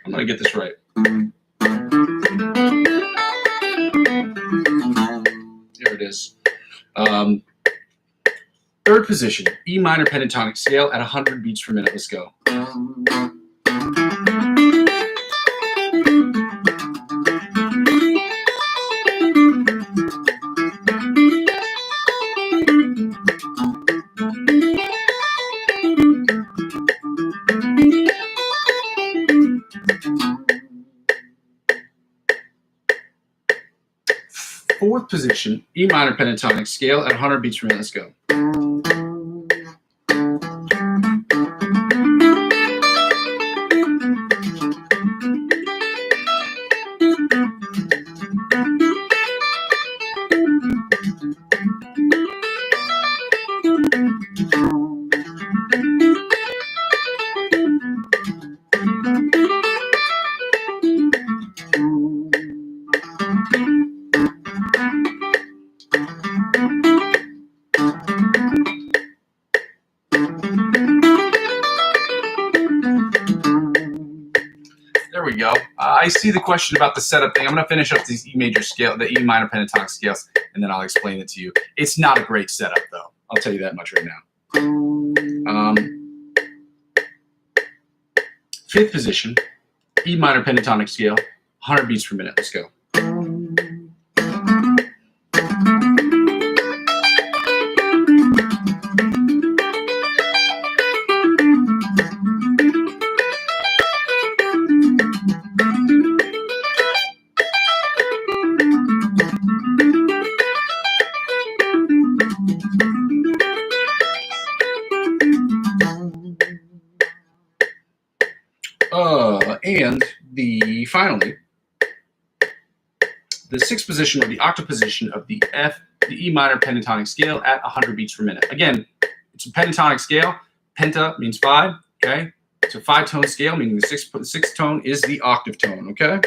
I'm going to get this right. There it is. Third position, E minor pentatonic scale at 100 beats per minute. Let's go. Fourth position, E minor pentatonic scale at 100 beats per minute. Let's go. There we go. I see the question about the setup thing. I'm going to finish up these E major scale, the E minor pentatonic scales, and then I'll explain it to you. It's not a great setup, though. I'll tell you that much right now. Fifth position, E minor pentatonic scale, 100 beats per minute. Let's go. And finally, the sixth position or the octave position of the E minor pentatonic scale at 100 beats per minute. Again, it's a pentatonic scale. penta means 5, okay? It's a 5-tone scale, meaning the sixth tone is the octave tone, okay?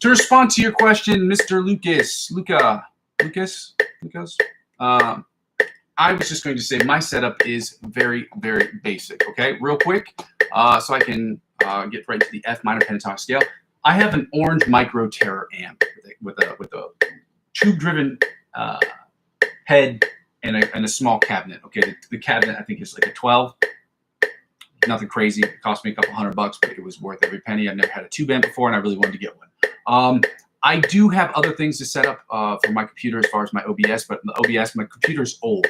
To respond to your question, Mr. Lucas, I was just going to say my setup is very, very basic, okay? Real quick, so I can get right to the F minor pentatonic scale. I have an orange micro terror amp with a tube-driven head and a small cabinet, okay? The cabinet, I think, is like a 12. Nothing crazy. It cost me a couple $100, but it was worth every penny. I've never had a tube amp before, and I really wanted to get one. I do have other things to set up for my computer as far as my OBS, but the OBS, my computer's old.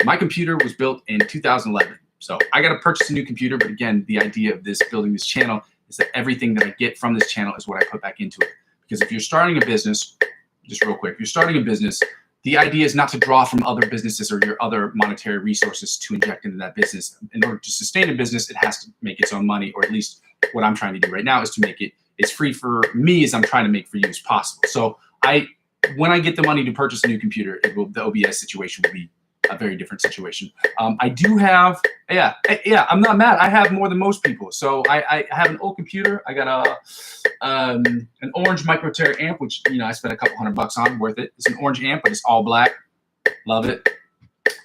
My computer was built in 2011, so I got to purchase a new computer. But again, the idea of building this channel is that everything that I get from this channel is what I put back into it. Because if you're starting a business, just real quick, if you're starting a business, the idea is not to draw from other businesses or your other monetary resources to inject into that business. In order to sustain a business, it has to make its own money, or at least what I'm trying to do right now is to make it as free for me as I'm trying to make for you as possible. So when I get the money to purchase a new computer, the OBS situation will be a very different situation. I do have, I'm not mad. I have more than most people. So I have an old computer. I got an orange micro terror amp, which, I spent a couple $100 on, worth it. It's an orange amp, but it's all black. Love it.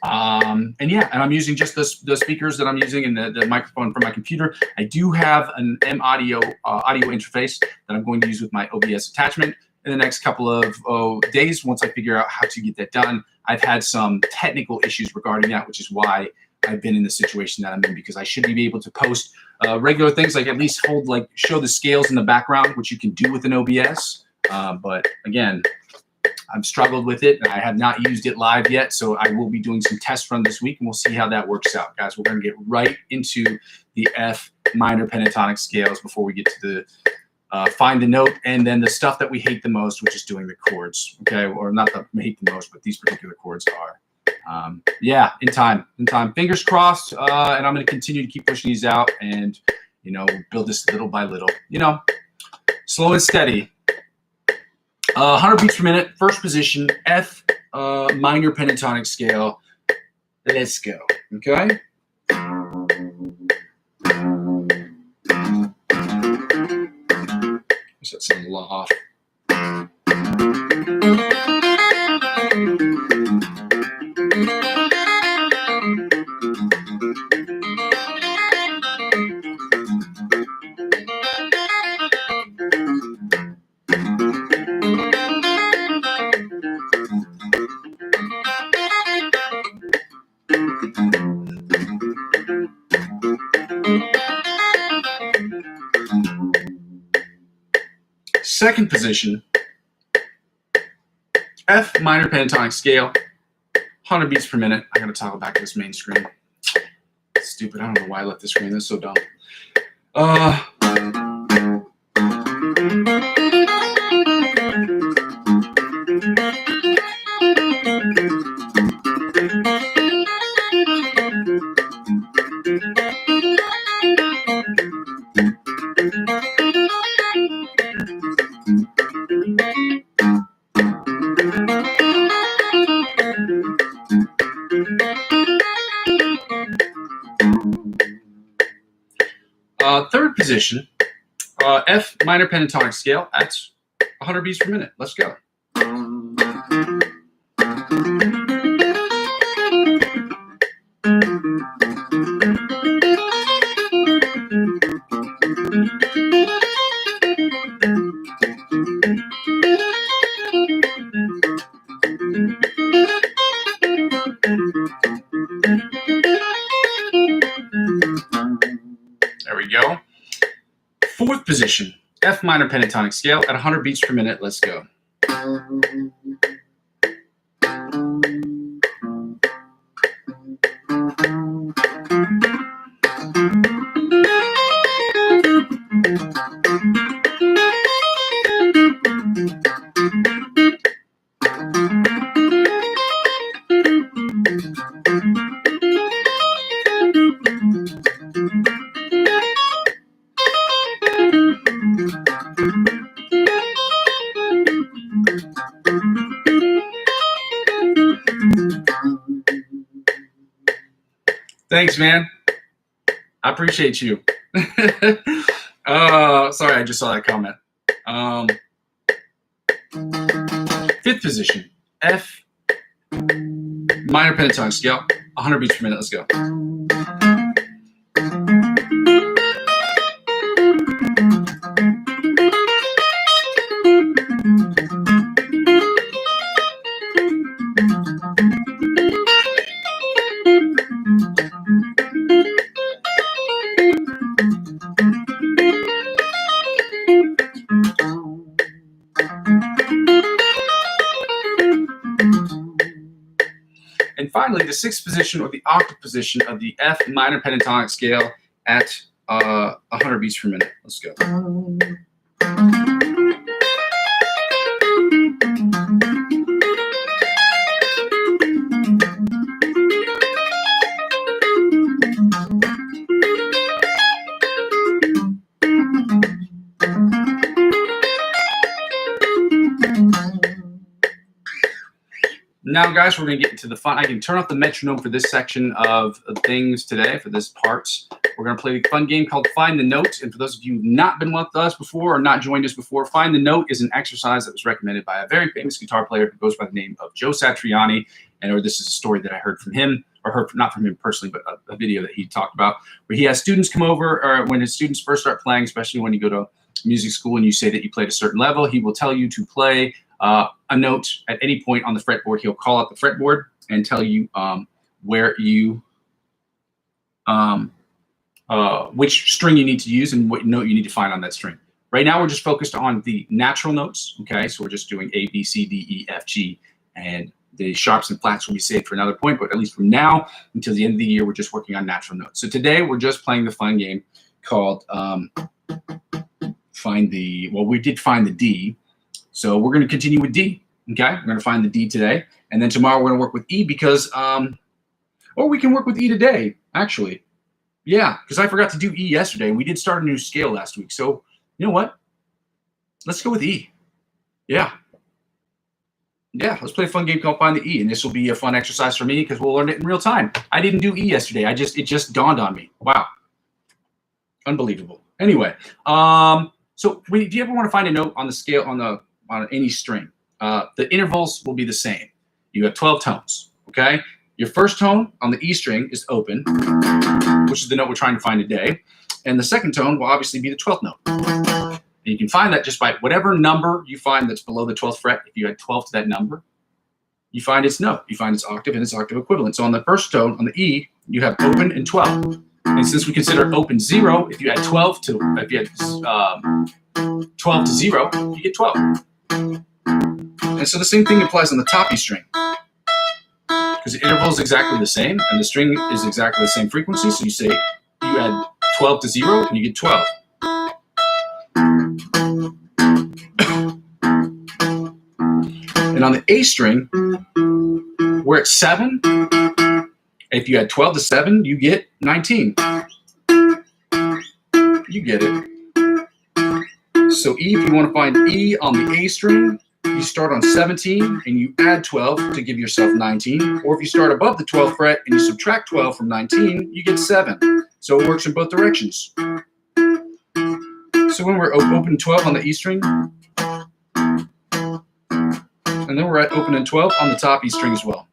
And I'm using just the speakers that I'm using and the microphone from my computer. I do have an M audio interface that I'm going to use with my OBS attachment in the next couple of days once I figure out how to get that done. I've had some technical issues regarding that, which is why I've been in the situation that I'm in, because I should be able to post regular things, like at least show the scales in the background, which you can do with an OBS. But again, I've struggled with it, and I have not used it live yet, so I will be doing some test run this week, and we'll see how that works out. Guys, we're going to get right into the F minor pentatonic scales before we get to the find the note, and then the stuff that we hate the most, which is doing the chords, okay? Or not that we hate the most, but these particular chords are. In time. Fingers crossed, and I'm going to continue to keep pushing these out and, build this little by little. Slow and steady. 100 beats per minute, first position, F minor pentatonic scale. Let's go, okay? Set some law off. Second position, F minor pentatonic scale, 100 beats per minute. I gotta toggle back to this main screen. Stupid, I don't know why I left this screen. That's so dumb. Third position, F minor pentatonic scale at 100 beats per minute. Let's go. There we go. Fourth position, F minor pentatonic scale at 100 beats per minute. Let's go. Thanks, man. I appreciate you. Sorry, I just saw that comment. Fifth position, F minor pentatonic scale, 100 beats per minute. Let's go. And finally, the sixth position, or the octave position of the F minor pentatonic scale at 100 beats per minute. Let's go. Now, guys, we're going to get into the fun. I can turn off the metronome for this section of things today, for this part. We're going to play a fun game called Find the Note. And for those of you who've not been with us before or not joined us before, Find the Note is an exercise that was recommended by a very famous guitar player who goes by the name of Joe Satriani. Or this is a story that I heard from him, or heard not from him personally, but a video that he talked about, where he has students come over, or when his students first start playing, especially when you go to music school and you say that you played a certain level, he will tell you to play a note at any point on the fretboard. He'll call out the fretboard and tell you where you, which string you need to use and what note you need to find on that string. Right now, we're just focused on the natural notes. Okay, so we're just doing A, B, C, D, E, F, G, and the sharps and flats will be saved for another point. But at least from now until the end of the year, we're just working on natural notes. So today, we're just playing the fun game called Find the. Well, we did find the D. So we're going to continue with D, okay? We're going to find the D today. And then tomorrow we're going to work with E because, or we can work with E today, actually. Yeah, because I forgot to do E yesterday. And we did start a new scale last week. So you know what? Let's go with E. Yeah. Yeah, let's play a fun game called Find the E. And this will be a fun exercise for me because we'll learn it in real time. I didn't do E yesterday. It just dawned on me. Wow. Unbelievable. Anyway, so if you ever want to find a note on the scale, on any string, the intervals will be the same. You have 12 tones, okay? Your first tone on the E string is open, which is the note we're trying to find today. And the second tone will obviously be the 12th note. And you can find that just by whatever number you find that's below the 12th fret. If you add 12 to that number, you find its note. You find its octave and its octave equivalent. So on the first tone, on the E, you have open and 12. And since we consider open 0, if you add 12 to 0, you get 12. And so the same thing applies on the top E string, because the interval is exactly the same and the string is exactly the same frequency. So you say you add 12 to 0 and you get 12. And on the A string, we're at 7. If you add 12 to 7, you get 19. You get it. So E, if you want to find E on the A string, you start on 17 and you add 12 to give yourself 19. Or if you start above the 12th fret and you subtract 12 from 19, you get 7. So it works in both directions. So when we're open 12 on the E string, and then we're at open and 12 on the top E string as well.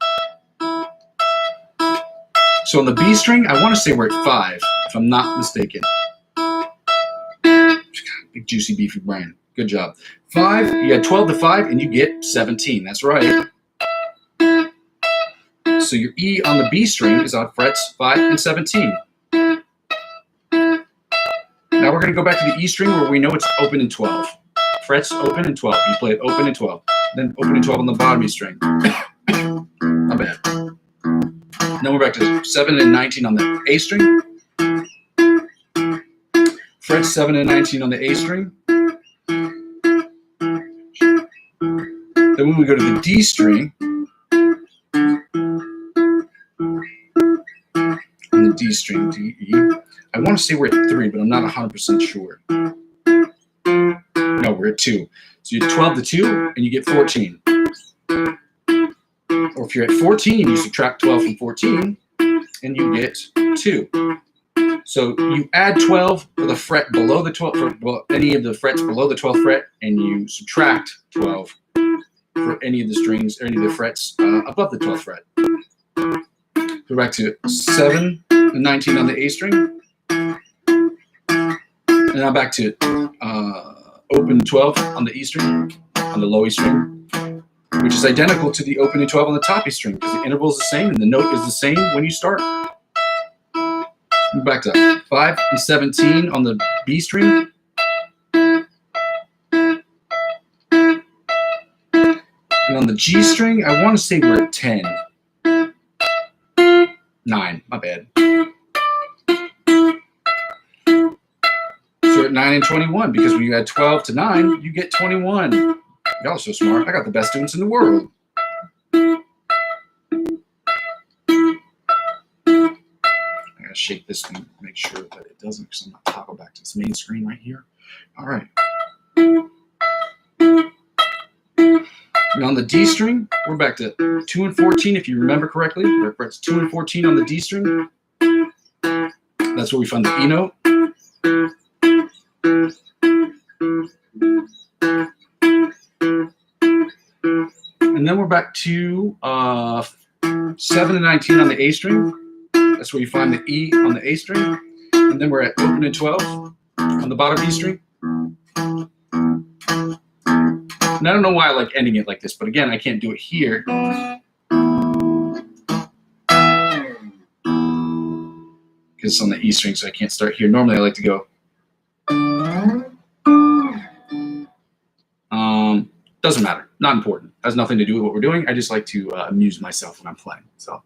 So on the B string, I want to say we're at 5, if I'm not mistaken. Big juicy beefy brain. Good job. 5, you add 12 to 5 and you get 17. That's right. So your E on the B string is on frets 5 and 17. Now we're going to go back to the E string where we know it's open and 12. Frets open and 12. You play it open and 12. Then open and 12 on the bottom E string. Not bad. Then we're back to 7 and 19 on the A string. Frets 7 and 19 on the A string. Then when we go to the D string, D string to E. I want to say we're at 3, but I'm not 100% sure. No, we're at 2. So you 12 to 2, and you get 14. Or if you're at 14, you subtract 12 from 14, and you get 2. So you add 12 for the fret below the 12th, for any of the frets below the 12th fret, and you subtract 12 for any of the strings or any of the frets above the 12th fret. Go back to 7 and 19 on the A string. And now back to open 12 on the E string, on the low E string, which is identical to the opening 12 on the top E string because the interval is the same and the note is the same when you start. Move back to 5 and 17 on the B string. And on the G string, I want to say we're at 10. 9, my bad. So we're at 9 and 21 because when you add 12 to 9, you get 21. Y'all are so smart. I got the best students in the world. I gotta shake this and make sure that it doesn't, because I'm gonna toggle back to this main screen right here. All right. And on the D string, we're back to 2 and 14, if you remember correctly. It's 2 and 14 on the D string. That's where we find the E note. And then we're back to 7 and 19 on the A string. That's where you find the E on the A string. And then we're at open and 12 on the bottom E string. And I don't know why I like ending it like this, but again, I can't do it here. Because it's on the E string, so I can't start here. Normally I like to go. Doesn't matter. Not important. Has nothing to do with what we're doing. I just like to amuse myself when I'm playing. So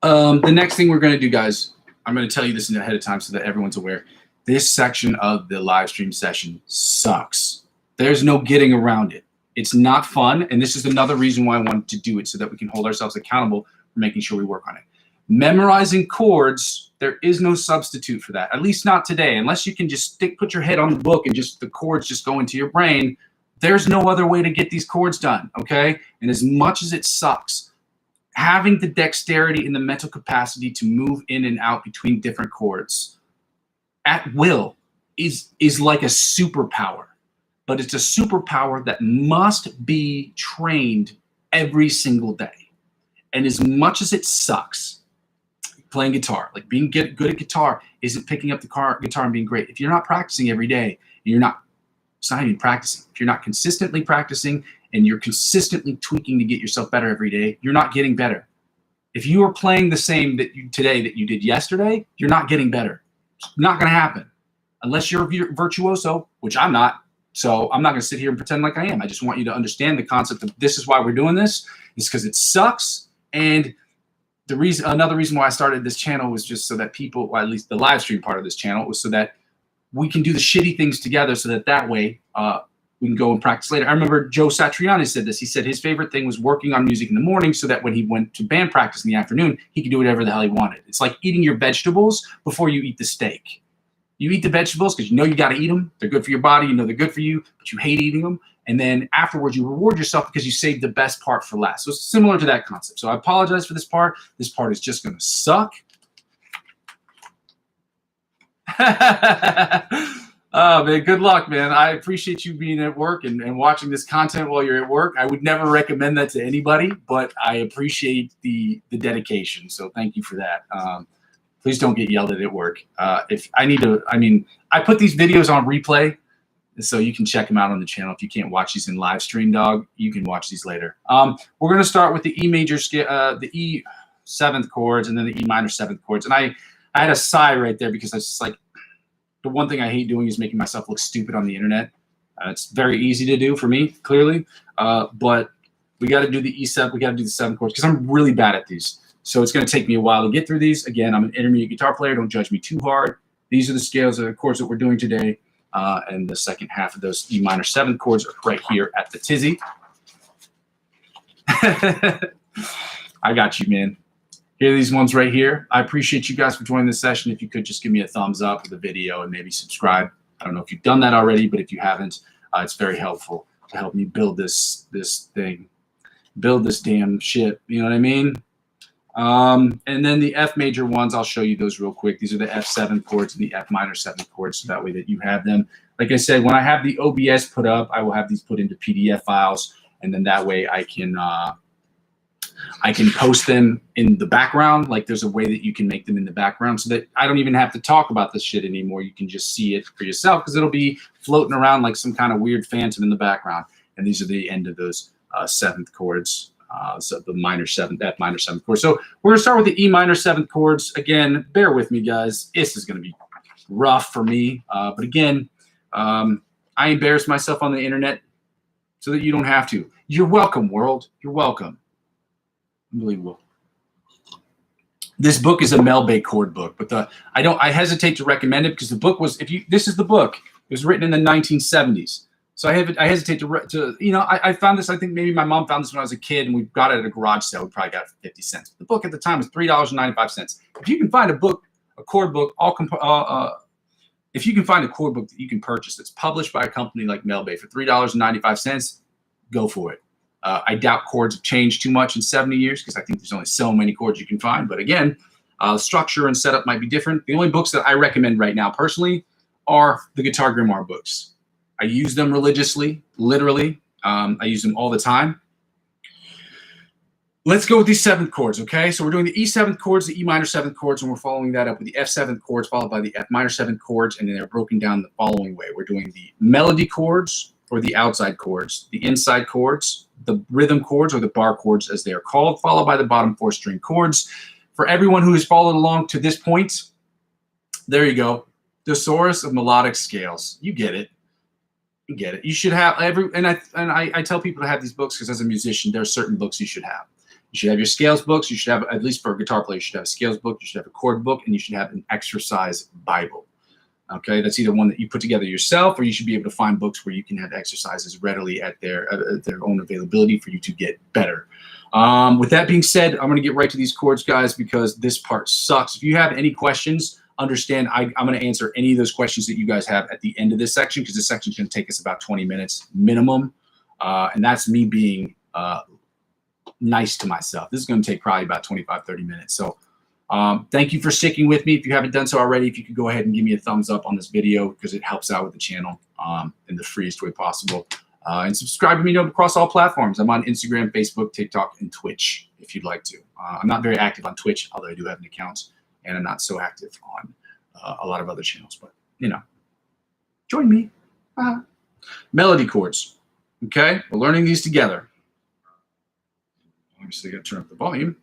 the next thing we're going to do, guys, I'm going to tell you this ahead of time so that everyone's aware. This section of the live stream session sucks. There's no getting around it. It's not fun, and this is another reason why I wanted to do it, so that we can hold ourselves accountable for making sure we work on it. Memorizing chords, there is no substitute for that, at least not today. Unless you can just put your head on the book and just the chords just go into your brain, there's no other way to get these chords done, okay? And as much as it sucks, having the dexterity and the mental capacity to move in and out between different chords at will is like a superpower. But it's a superpower that must be trained every single day. And as much as it sucks, playing guitar, like being good at guitar isn't picking up the guitar and being great. If you're not practicing every day, it's not even practicing. If you're not consistently practicing and you're consistently tweaking to get yourself better every day, you're not getting better. If you are playing the same today that you did yesterday, you're not getting better. It's not going to happen unless you're a virtuoso, which I'm not. So I'm not going to sit here and pretend like I am. I just want you to understand the concept of this is why we're doing this. It's because it sucks. And another reason why I started this channel was just so that people, or at least the live stream part of this channel, was so that we can do the shitty things together, so that way we can go and practice later. I remember Joe Satriani said this. He said his favorite thing was working on music in the morning so that when he went to band practice in the afternoon, he could do whatever the hell he wanted. It's like eating your vegetables before you eat the steak. You eat the vegetables because you know you got to eat them. They're good for your body. You know they're good for you, but you hate eating them. And then afterwards, you reward yourself because you saved the best part for last. So it's similar to that concept. So I apologize for this part. This part is just going to suck. Oh, man, good luck, man. I appreciate you being at work and watching this content while you're at work. I would never recommend that to anybody, but I appreciate the dedication. So thank you for that. Please don't get yelled at work. I put these videos on replay, so you can check them out on the channel. If you can't watch these in live stream, dog, you can watch these later. We're going to start with the E major scale, the E 7th chords, and then the E minor 7th chords. And I had a sigh right there because I just like, the one thing I hate doing is making myself look stupid on the internet. It's very easy to do for me, clearly. But we got to do the E7, we got to do the 7th chords because I'm really bad at these. So it's going to take me a while to get through these. Again, I'm an intermediate guitar player. Don't judge me too hard. These are the scales of the chords that we're doing today. And the second half of those E minor 7th chords are right here at the tizzy. I got you, man. Here are these ones right here. I appreciate you guys for joining this session. If you could just give me a thumbs up with the video and maybe subscribe. I don't know if you've done that already, but if you haven't, it's very helpful to help me build this thing, build this damn shit. You know what I mean? And then the F major ones, I'll show you those real quick. These are the F7 chords and the F minor 7 chords, so that way that you have them. Like I said, when I have the OBS put up, I will have these put into PDF files, and then that way I can post them in the background. Like there's a way that you can make them in the background so that I don't even have to talk about this shit anymore. You can just see it for yourself because it'll be floating around like some kind of weird phantom in the background. And these are the end of those 7th chords. So the minor 7th, F minor 7th chord. So we're gonna start with the E minor 7th chords. Again, bear with me, guys. This is gonna be rough for me. But again, I embarrass myself on the internet so that you don't have to. You're welcome, world. You're welcome. Unbelievable. This book is a Mel Bay chord book, but I hesitate to recommend it because the book was, this is the book. It was written in the 1970s. So I hesitate to I found this, I think maybe my mom found this when I was a kid and we got it at a garage sale. We probably got it for 50 cents. The book at the time was $3.95. If you can find a chord book, if you can find a chord book that you can purchase that's published by a company like Mel Bay for $3.95, go for it. I doubt chords have changed too much in 70 years because I think there's only so many chords you can find. But again, structure and setup might be different. The only books that I recommend right now personally are the Guitar Grimoire books. I use them religiously, literally. I use them all the time. Let's go with these 7th chords, okay? So we're doing the E7th chords, the E minor 7th chords, and we're following that up with the F7th chords, followed by the F minor 7th chords, and then they're broken down the following way. We're doing the melody chords or the outside chords, the inside chords, the rhythm chords or the bar chords as they are called, followed by the bottom 4 string chords. For everyone who has followed along to this point, there you go. Thesaurus of melodic scales. You get it. You get it. You should have I tell people to have these books because as a musician, there are certain books you should have. You should have your scales books. You should have, at least for a guitar player, you should have a scales book. You should have a chord book, and you should have an exercise Bible. Okay, that's either one that you put together yourself, or you should be able to find books where you can have exercises readily at their own availability for you to get better. With that being said, I'm going to get right to these chords, guys, because this part sucks. If you have any questions, understand I'm going to answer any of those questions that you guys have at the end of this section, because this section is going to take us about 20 minutes minimum, and that's me being nice to myself. This is going to take probably about 25, 30 minutes. So thank you for sticking with me. If you haven't done so already, if you could go ahead and give me a thumbs up on this video because it helps out with the channel in the freest way possible. And subscribe to me across all platforms. I'm on Instagram, Facebook, TikTok, and Twitch if you'd like to. I'm not very active on Twitch, although I do have an account, and I'm not so active on a lot of other channels. But, join me. Melody chords. Okay, we're learning these together. Obviously, I got to turn up the volume.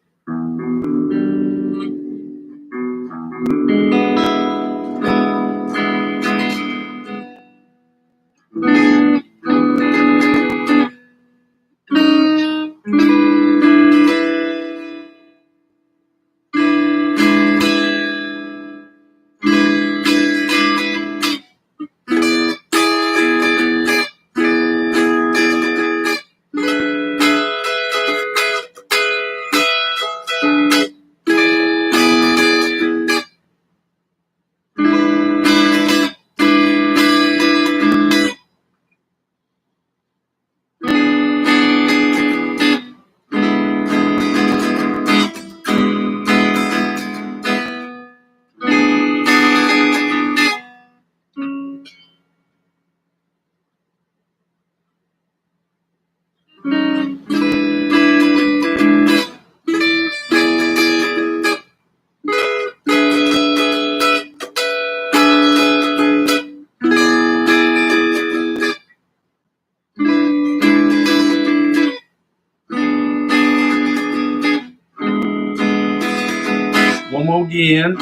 One more again.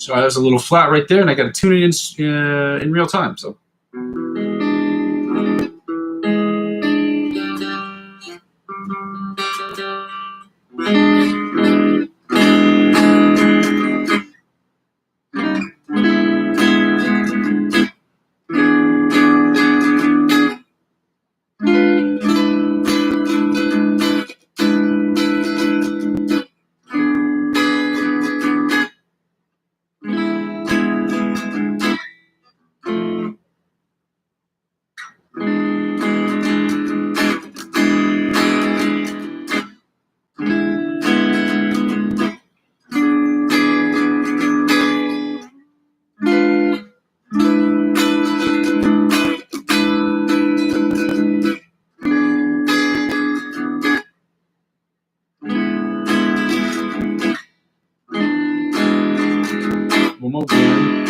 So I was a little flat right there, and I got to tune it in real time. So. One more again.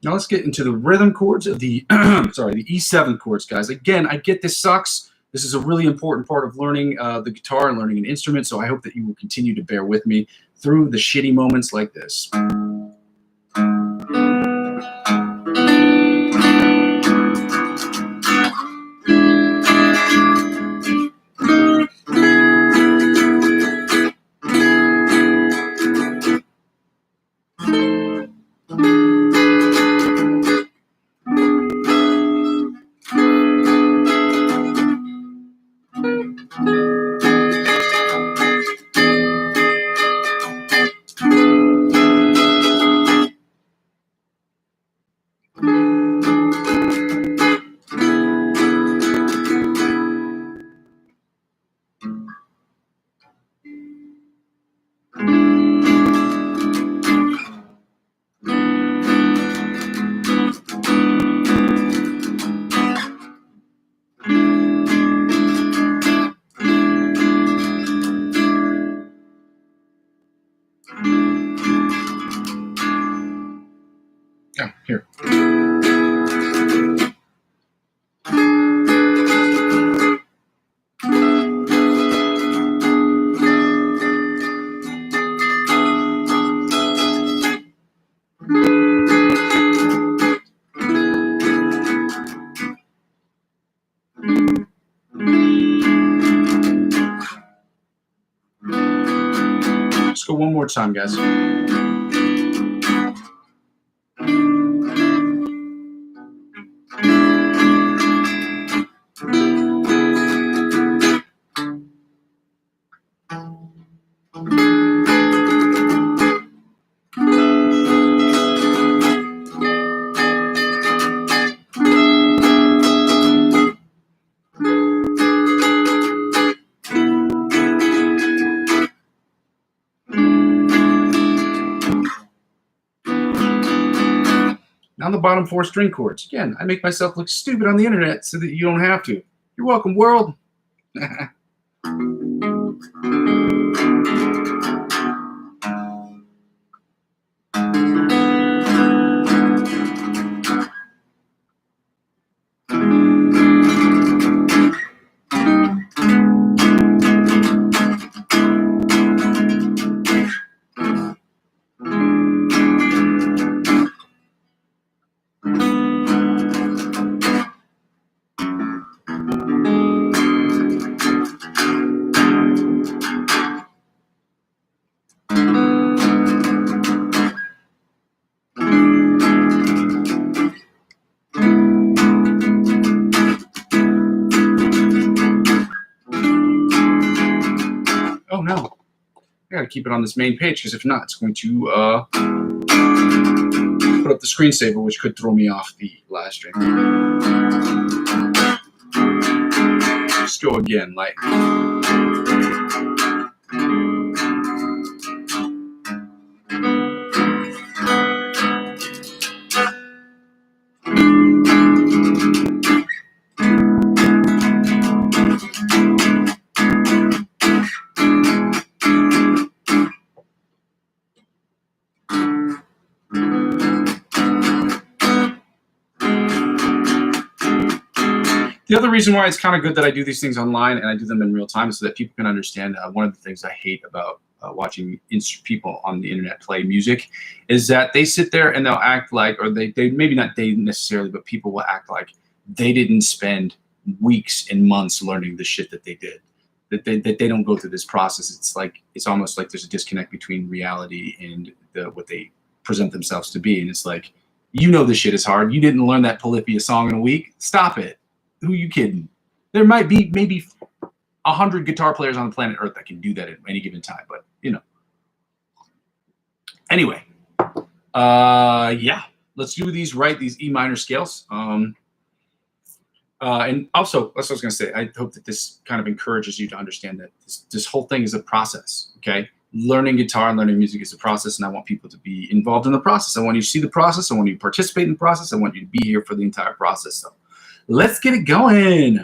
Now let's get into the rhythm chords of the the E7 chords, guys. Again, I get this sucks. This is a really important part of learning the guitar and learning an instrument, so I hope that you will continue to bear with me through the shitty moments like this. Yeah, here. Let's go one more time, guys. Now the bottom 4 string chords. Again, I make myself look stupid on the internet so that you don't have to. You're welcome, world. Oh no, I gotta keep it on this main page because if not, it's going to put up the screensaver, which could throw me off the last string. Just go again, like. The other reason why it's kind of good that I do these things online and I do them in real time is so that people can understand. One of the things I hate about watching people on the internet play music is that they sit there and they'll act like, or they maybe not they necessarily, but people will act like they didn't spend weeks and months learning the shit that they did. That they don't go through this process. It's almost like there's a disconnect between reality and what they present themselves to be. And it's like, you know, this shit is hard. You didn't learn that Polyphia song in a week. Stop it. Who are you kidding? There might be maybe 100 guitar players on the planet Earth that can do that at any given time, but you know. Anyway, yeah, let's do these E minor scales. And also, that's what I was going to say. I hope that this kind of encourages you to understand that this whole thing is a process, okay? Learning guitar and learning music is a process, and I want people to be involved in the process. I want you to see the process. I want you to participate in the process. I want you to be here for the entire process. So let's get it going.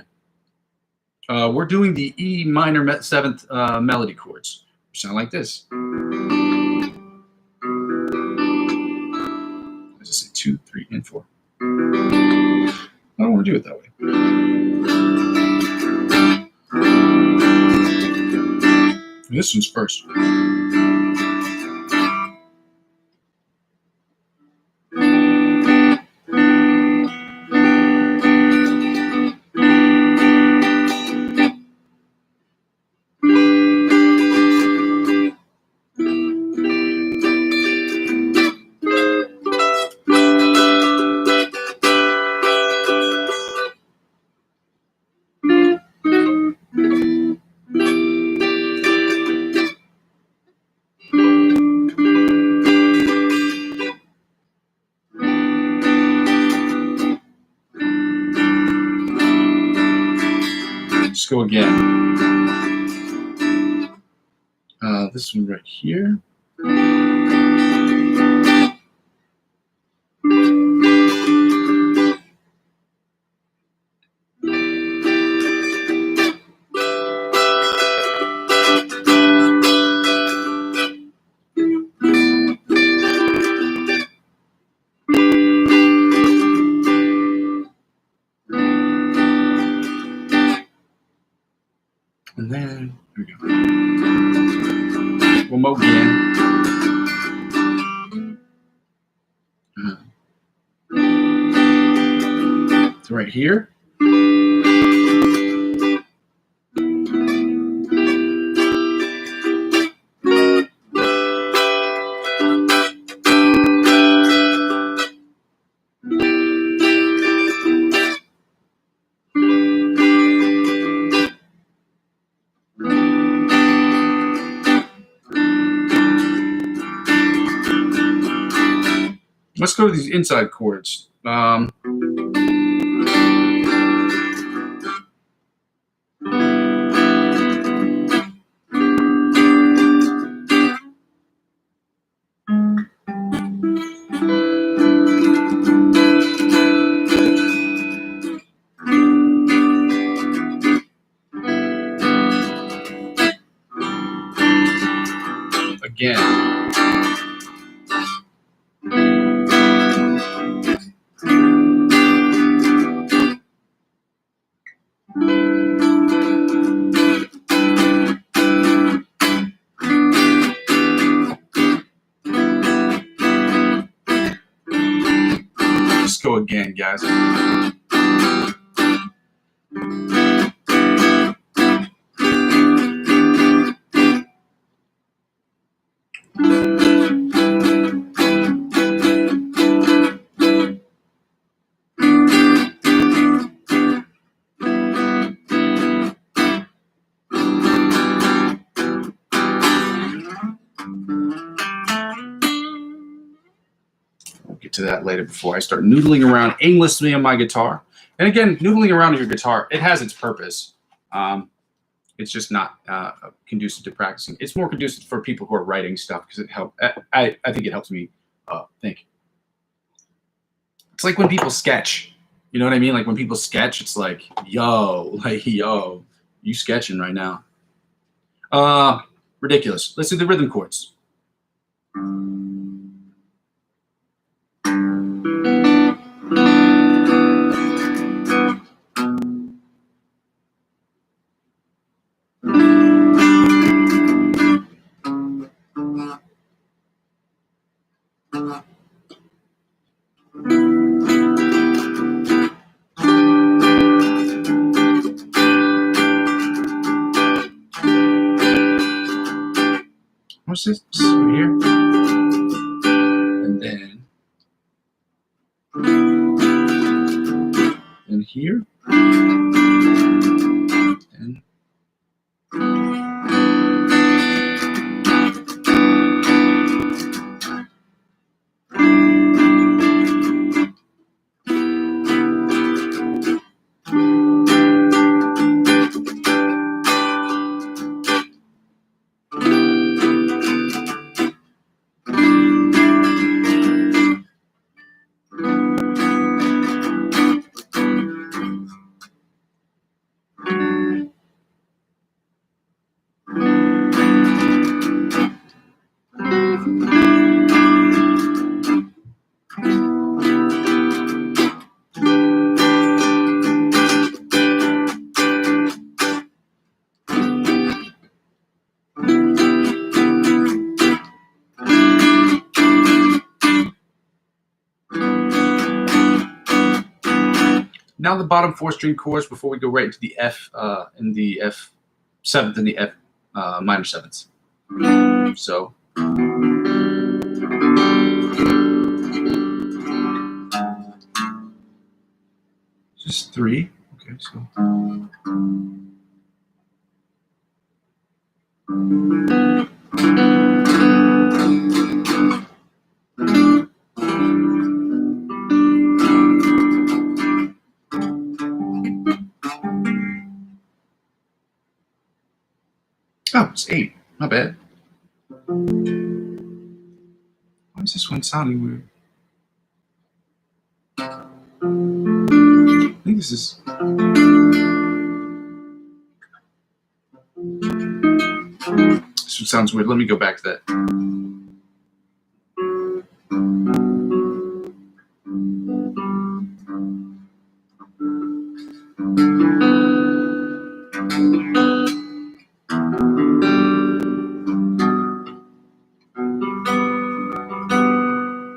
We're doing the E minor 7th melody chords, which sound like this. I just say 2, 3, and 4. I don't want to do it that way. This one's first. Let's go again. This one right here. And then, here we go. One more again. So right here. Let's go to these inside chords. Again. Let's go again, guys. To that later before I start noodling around aimlessly on my guitar. And again, noodling around on your guitar, it has its purpose. It's just not conducive to practicing. It's more conducive for people who are writing stuff because it helps. I think it helps me think. It's like when people sketch. You know what I mean? Like when people sketch, it's like, yo, you sketching right now. Ridiculous. Let's do the rhythm chords. sixth right here, and then here, and now the bottom 4-string chords before we go right into the F and the F7th and the F minor 7ths. So just 3. Okay, so oh, it's 8. Not bad. Why is this one sounding weird? I think this is. This one sounds weird. Let me go back to that.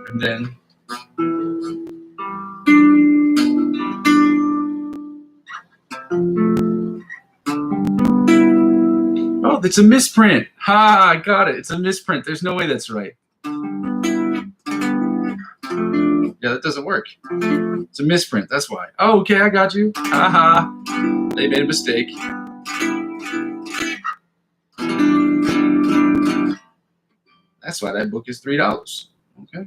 And then oh, it's a misprint. Ha, I got it. It's a misprint. There's no way that's right. Yeah, that doesn't work. It's a misprint. That's why. Oh, okay, I got you. Haha. They made a mistake. That's why that book is $3. Okay.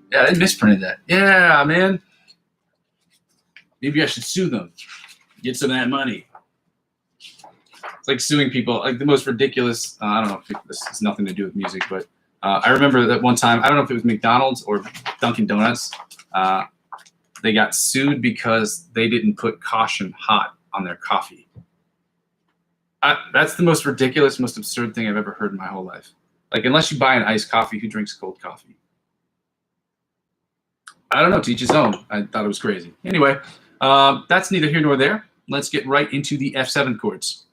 Yeah, they misprinted that. Yeah, man. Maybe I should sue them. Get some of that money. It's like suing people. Like the most ridiculous. I don't know if this has nothing to do with music, but I remember that one time. I don't know if it was McDonald's or Dunkin' Donuts. They got sued because they didn't put caution hot on their coffee. That's the most ridiculous, most absurd thing I've ever heard in my whole life. Like, unless you buy an iced coffee, who drinks cold coffee? I don't know, to each his own. I thought it was crazy. Anyway, that's neither here nor there. Let's get right into the F7 chords.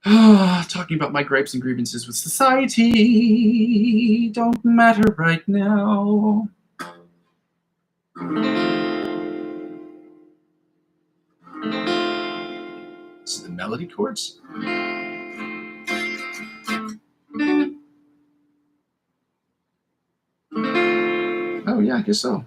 Talking about my gripes and grievances with society don't matter right now. This is the melody chords. Oh, yeah, I guess so.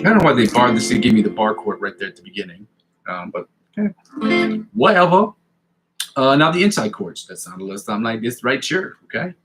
I don't know why they barred this. They gave me the bar chord right there at the beginning. But okay. Whatever. Now the inside chords. That sound a little something like this right here. Okay.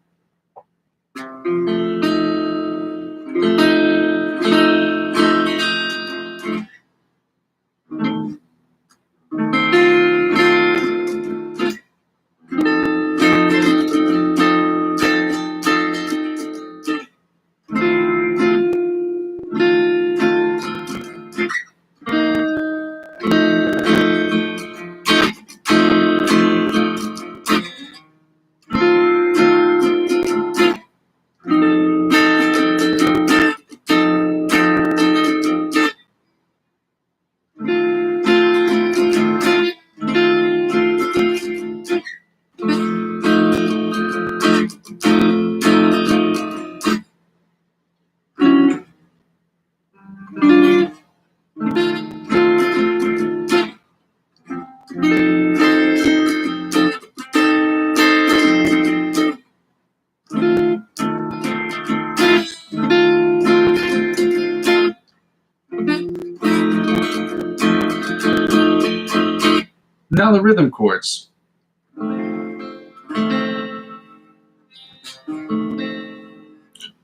Now the rhythm chords.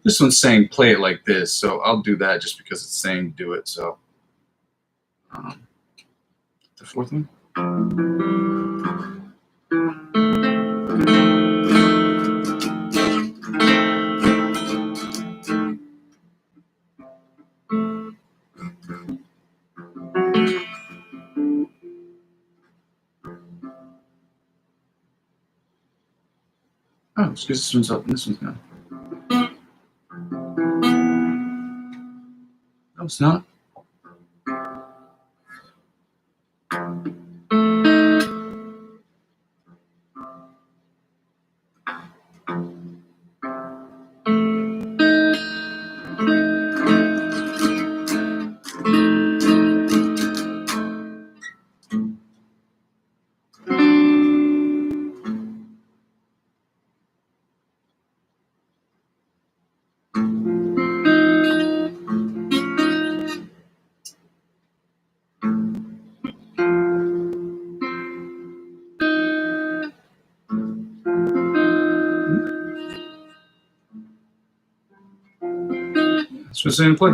This one's saying play it like this, so I'll do that just because it's saying do it. So the fourth one. Oh, it's because this one's up and this one's down. No, it's not. That's what's saying play.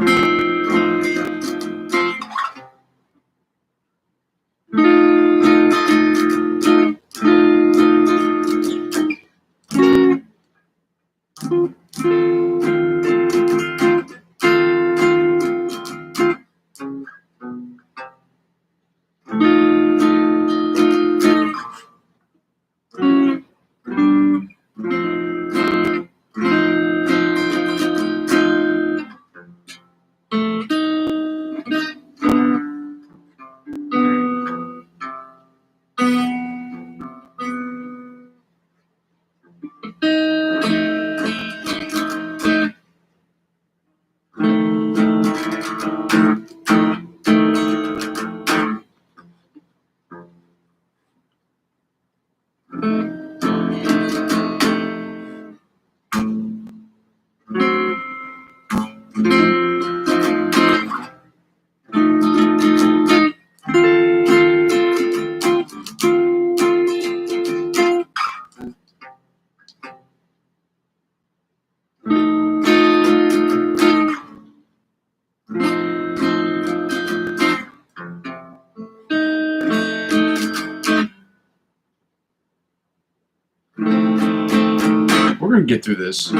We're going to get through this. You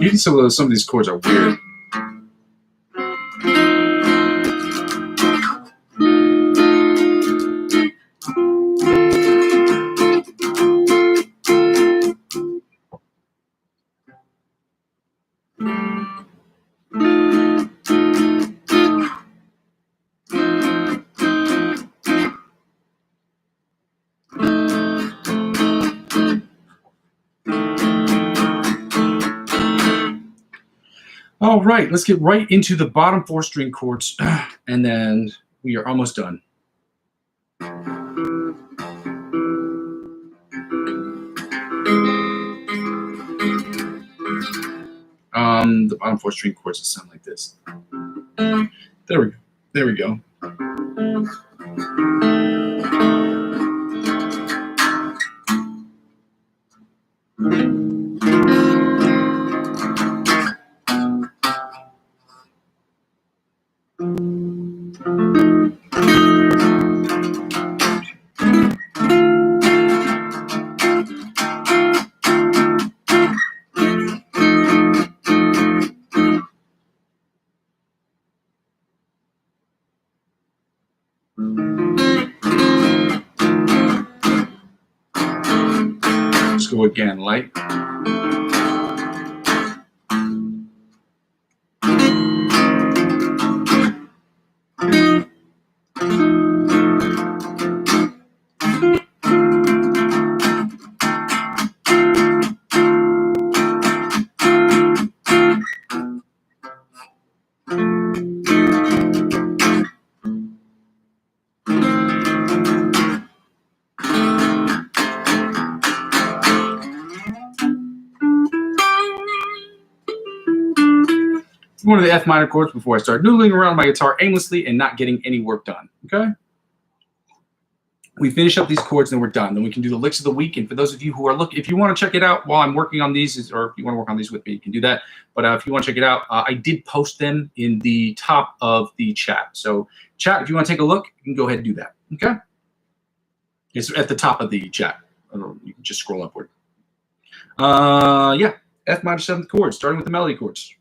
can see some of these chords are weird. All right, let's get right into the bottom 4 string chords, and then we are almost done. The bottom 4 string chords that sound like this. There we go. There we go. Let's go again, light. One of the F minor chords before I start noodling around my guitar aimlessly and not getting any work done. Okay? We finish up these chords and then we're done. Then we can do the licks of the week. And for those of you who are looking, if you want to check it out while I'm working on these, or if you want to work on these with me, you can do that. But if you want to check it out, I did post them in the top of the chat. So chat, if you want to take a look, you can go ahead and do that. Okay? It's at the top of the chat. You can just scroll upward. Yeah, F minor 7th chord, starting with the melody chords.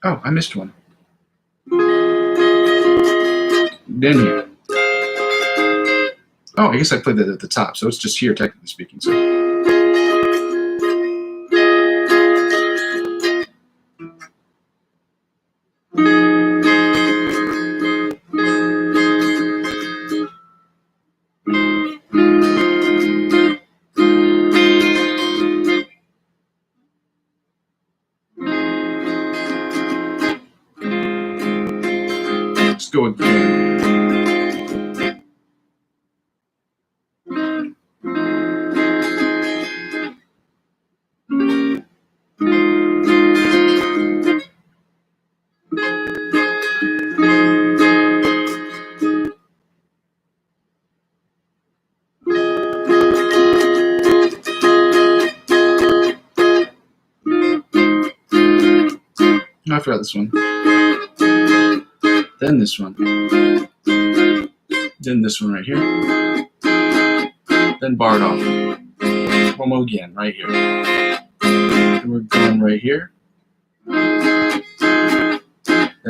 Oh, I missed one. Then here. Oh, I guess I played that at the top, so it's just here, technically speaking. So. Let's go again. I forgot this one. Then this one. Then this one right here. Then bar it off. One more again, right here. And we're going right here. Then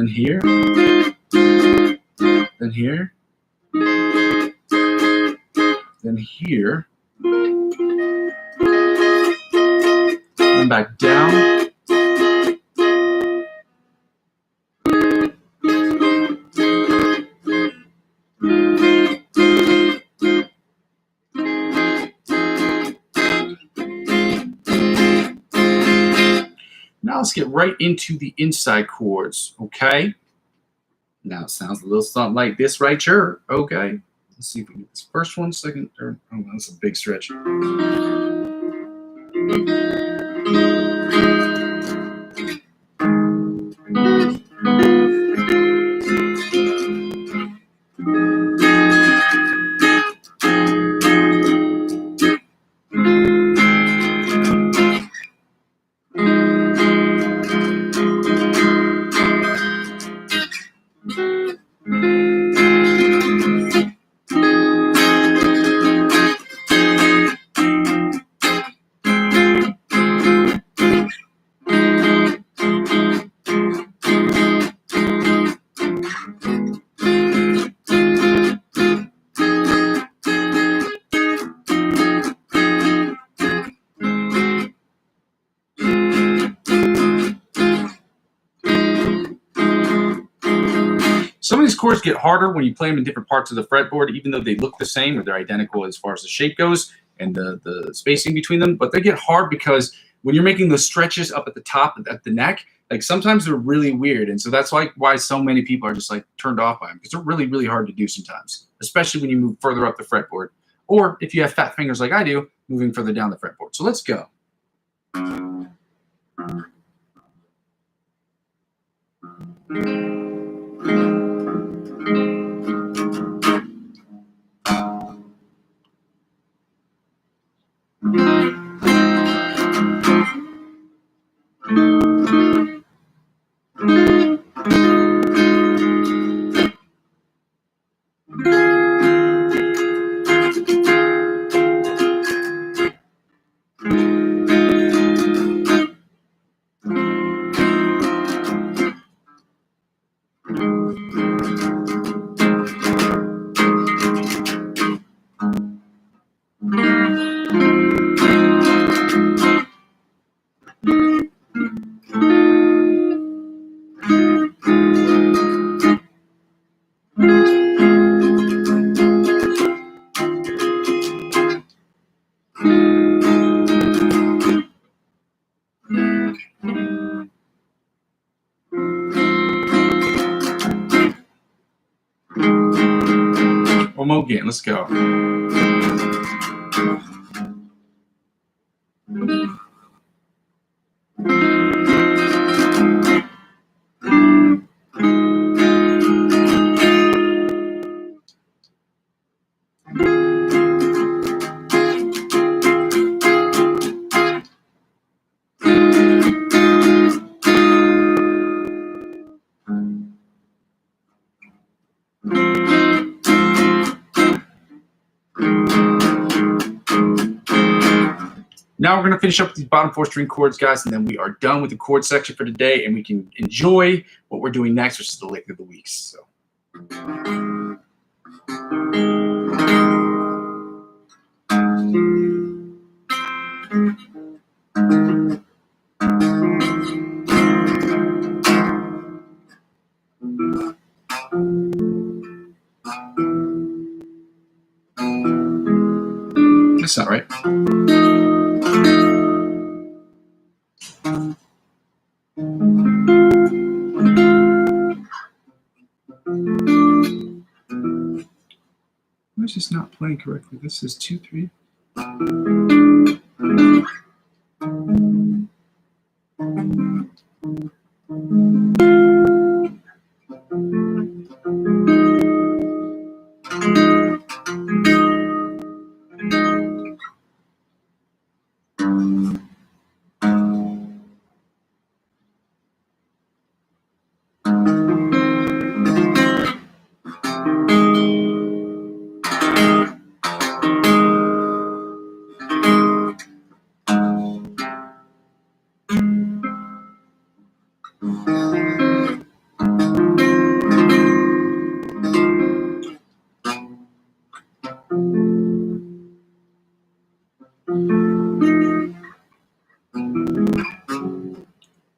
here. Then here. Then here. And back down. Now let's get right into the inside chords, okay? Now it sounds a little something like this right here, okay? Let's see if we get this first one, second, third. Oh, that's a big stretch. Some of these chords get harder when you play them in different parts of the fretboard, even though they look the same or they're identical as far as the shape goes and the spacing between them. But they get hard because when you're making those stretches up at the top, at the neck, like sometimes they're really weird. And so that's like why so many people are just like turned off by them, because they're really, really hard to do sometimes, especially when you move further up the fretboard. Or if you have fat fingers like I do, moving further down the fretboard. So let's go. One more again. Let's go. Now we're going to finish up with these bottom 4 string chords, guys, and then we are done with the chord section for today, and we can enjoy what we're doing next, which is the lick of the week. So. That's not right. Why is this not playing correctly? This is 2, 3.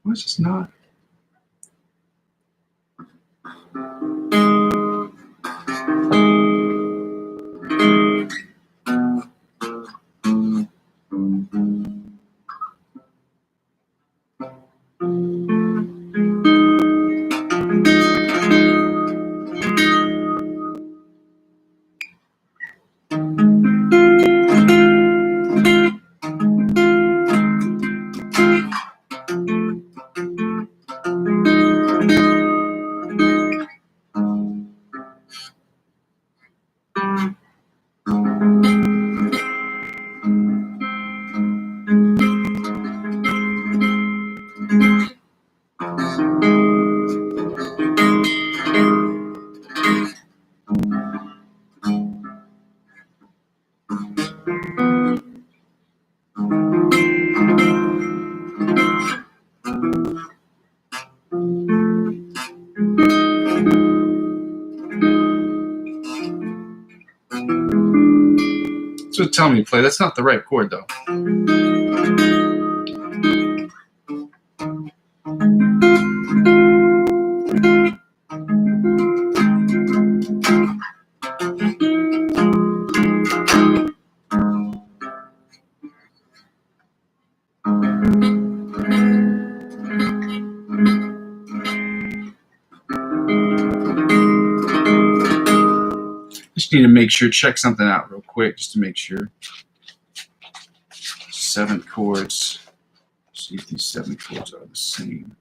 Why is this not? That's what tell me to play. That's not the right chord, though. just need to make sure, check something out real quick, just to make sure. 7 chords. See if these 7 chords are the same.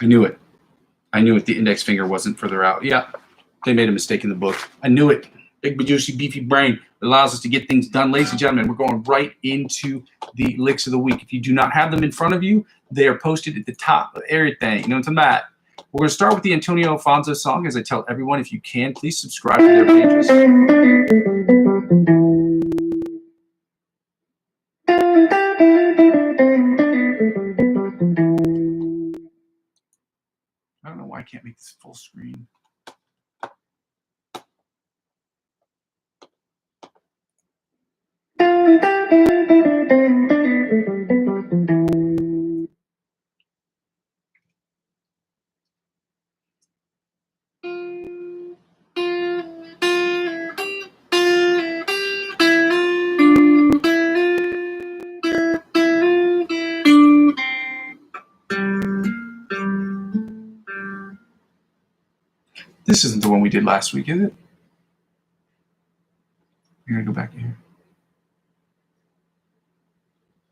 I knew it. I knew it. The index finger wasn't further out. Yeah, they made a mistake in the book. I knew it. Big, juicy, beefy brain allows us to get things done. Ladies and gentlemen, we're going right into the licks of the week. If you do not have them in front of you, they are posted at the top of everything. You know what I'm talking about? We're going to start with the Antonio Alfonso song. As I tell everyone, if you can, please subscribe to their pages. I don't know why I can't make this full screen. This isn't the one we did last week, is it? We're going to go back here.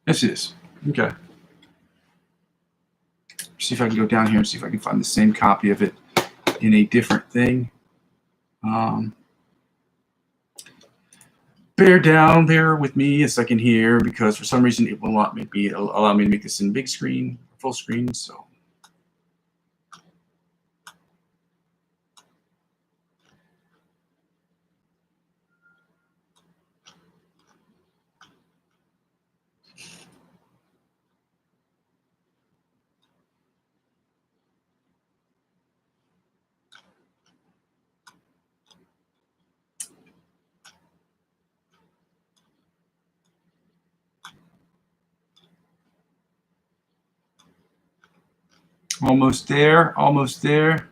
Yes, it is. Okay. See if I can go down here and see if I can find the same copy of it in a different thing. Bear with me a second here, because for some reason it will not allow me to make this in big screen, full screen. So almost there.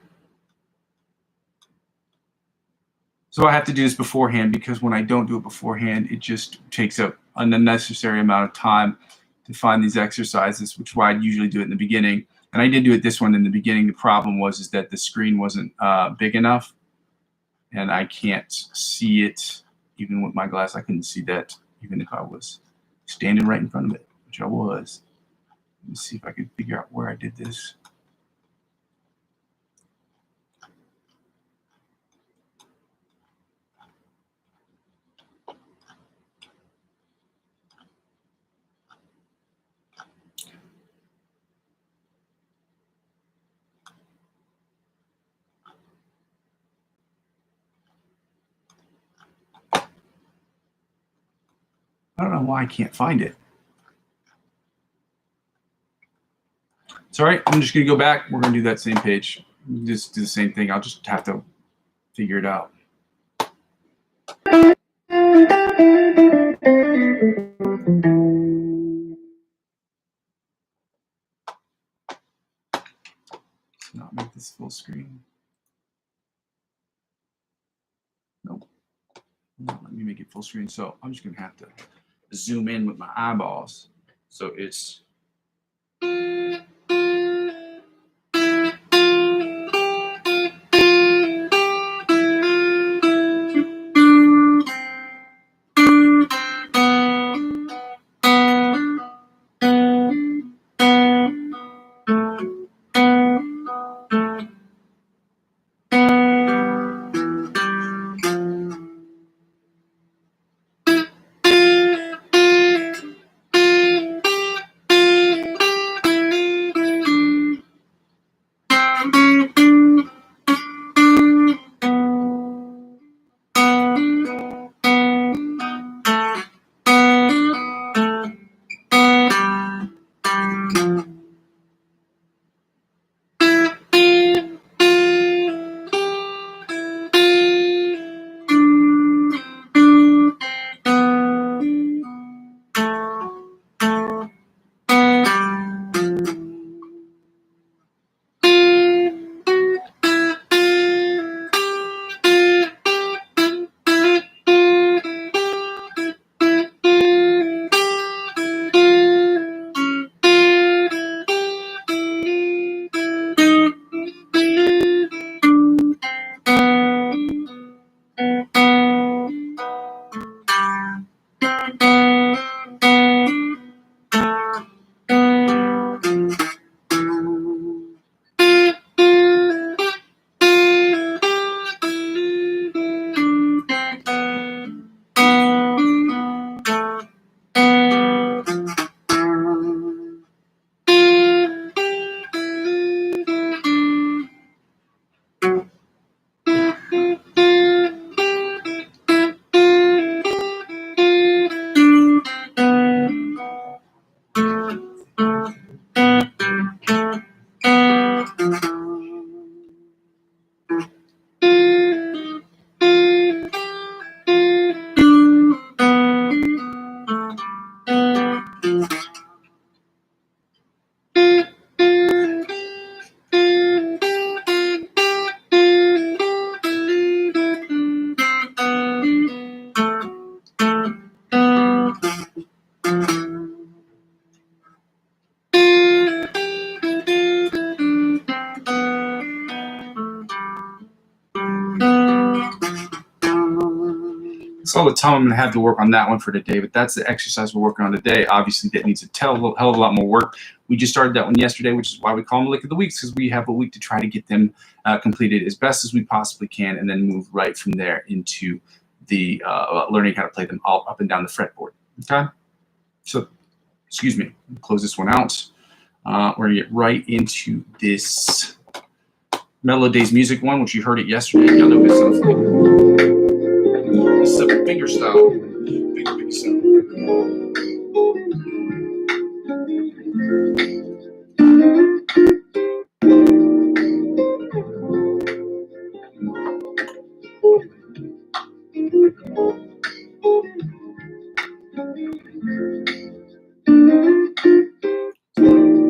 So I have to do this beforehand, because when I don't do it beforehand, it just takes up an unnecessary amount of time to find these exercises, which is why I usually do it in the beginning. And I did do it this one in the beginning. The problem was that the screen wasn't big enough, and I can't see it. Even with my glass, I couldn't see that, even if I was standing right in front of it, which I was. Let me see if I can figure out where I did this. I don't know why I can't find it. It's all right. I'm just going to go back. We're going to do that same page. Just do the same thing. I'll just have to figure it out. Let's not make this full screen. Nope. Not let me make it full screen. So I'm just going to have to zoom in with my eyeballs. So it's... That's all the time I'm going to have to work on that one for today, but that's the exercise we're working on today. Obviously, that needs a hell of a lot more work. We just started that one yesterday, which is why we call them Lick of the Weeks, because we have a week to try to get them completed as best as we possibly can, and then move right from there into the learning how to play them all up and down the fretboard. Okay? So, excuse me, close this one out. We're going to get right into this Mellow Days Music one, which you heard it yesterday. Y'all know this sounds like. This is a finger style. Big sound.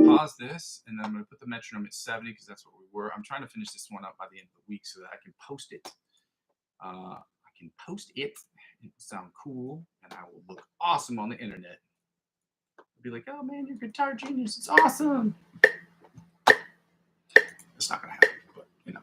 Pause this, and then I'm going to put the metronome at 70 because that's what we were. I'm trying to finish this one up by the end of the week so that I can post it. It will sound cool, and I will look awesome on the internet. I'll be like, oh man, you're a guitar genius. It's awesome. It's not going to happen, but you know.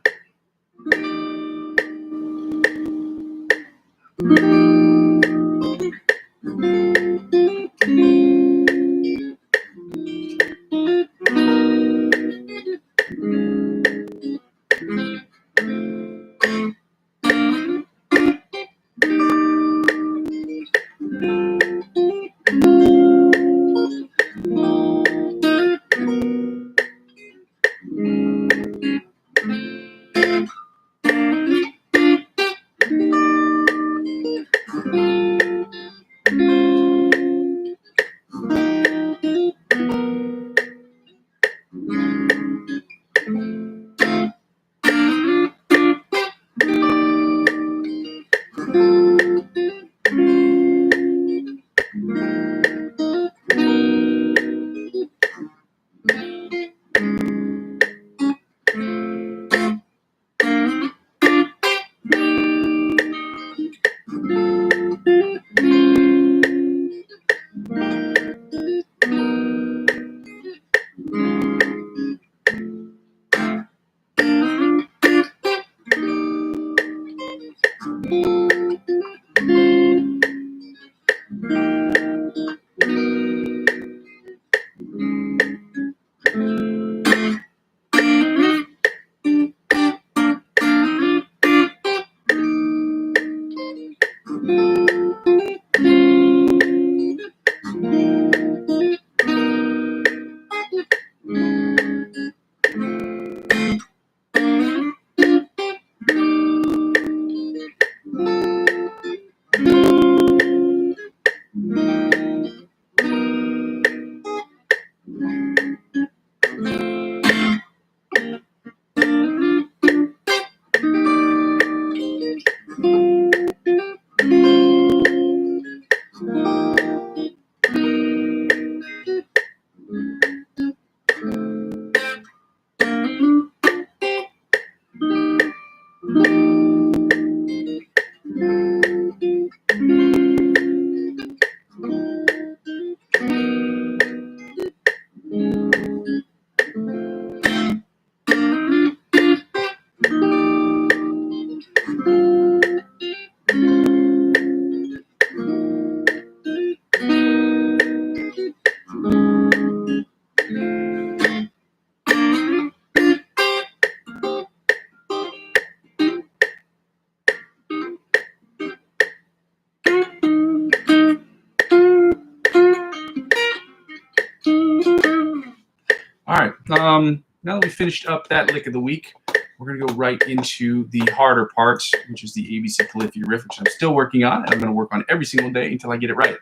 All right. Now that we finished up that lick of the week, we're going to go right into the harder parts, which is the ABC Calligraphy riff, which I'm still working on, and I'm going to work on every single day until I get it right.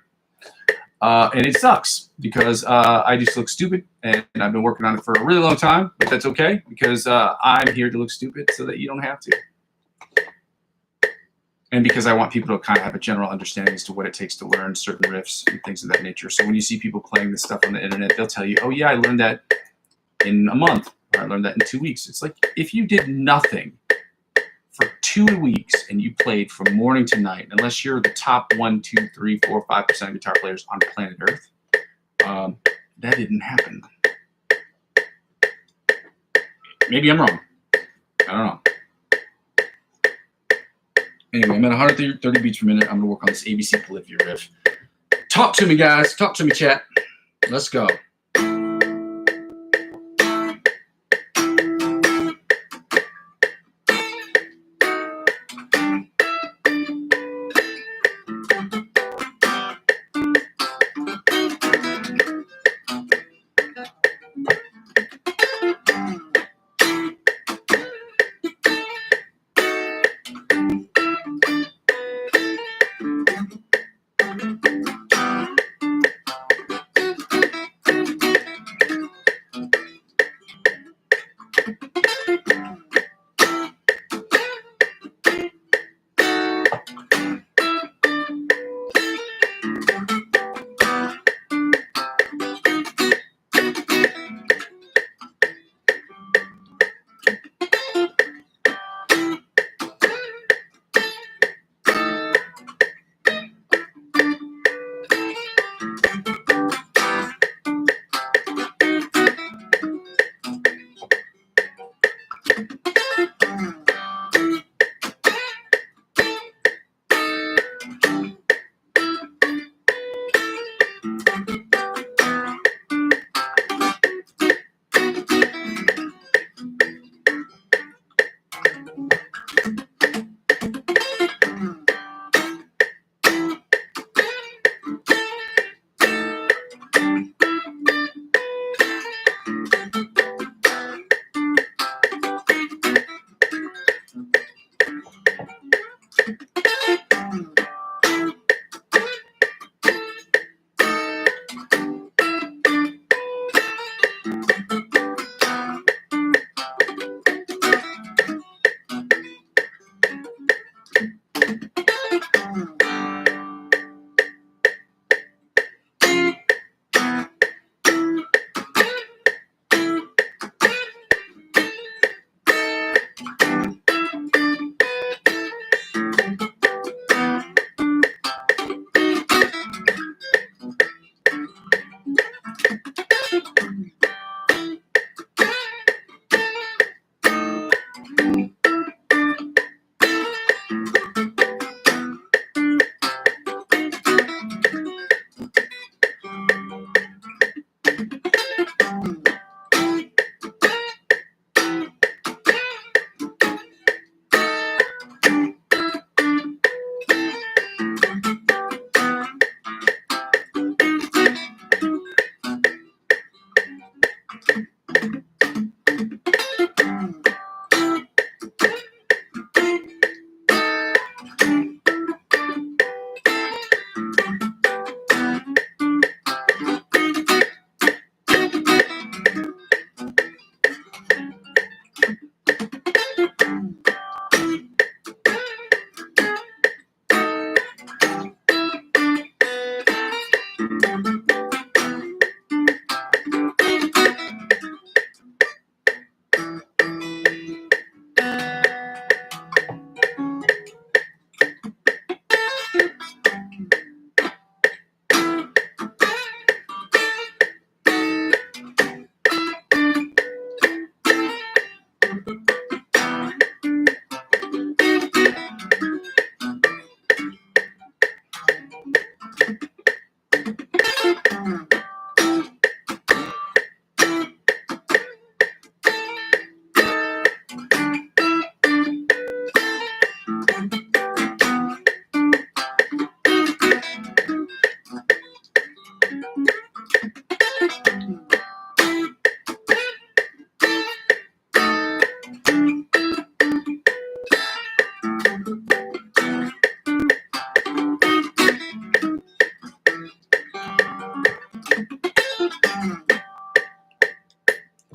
And it sucks because I just look stupid, and I've been working on it for a really long time, but that's okay because I'm here to look stupid so that you don't have to. and because I want people to kind of have a general understanding as to what it takes to learn certain riffs and things of that nature. So when you see people playing this stuff on the internet, they'll tell you, oh yeah, I learned that in a month, or I learned that in 2 weeks. It's like, if you did nothing for 2 weeks and you played from morning to night, unless you're the top 1, 2, 3, 4, 5% of guitar players on planet Earth, that didn't happen. Maybe I'm wrong. I don't know. Anyway, I'm at 130 beats per minute. I'm going to work on this ABC Polyphia riff. Talk to me, guys. Talk to me, chat. Let's go.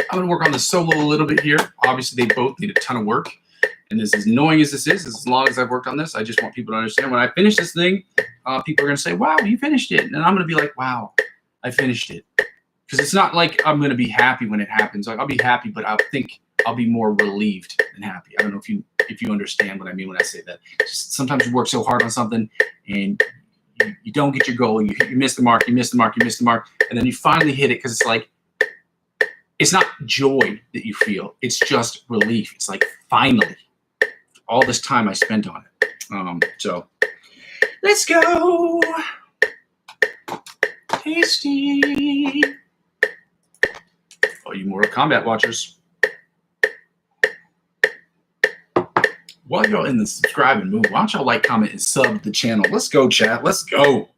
I'm going to work on the solo a little bit here. Obviously, they both need a ton of work. And this, as annoying as this is, as long as I've worked on this, I just want people to understand when I finish this thing, people are going to say, wow, you finished it. And I'm going to be like, wow, I finished it. Because it's not like I'm going to be happy when it happens. Like, I'll be happy, but I think I'll be more relieved than happy. I don't know if you understand what I mean when I say that. Just sometimes you work so hard on something and you don't get your goal. You miss the mark, you miss the mark, you miss the mark. And then you finally hit it because it's like, it's not joy that you feel. It's just relief. It's like, finally, all this time I spent on it. So let's go. Tasty. All you Mortal Kombat watchers. While y'all in the subscribing mood, why don't y'all like, comment, and sub the channel? Let's go, chat. Let's go.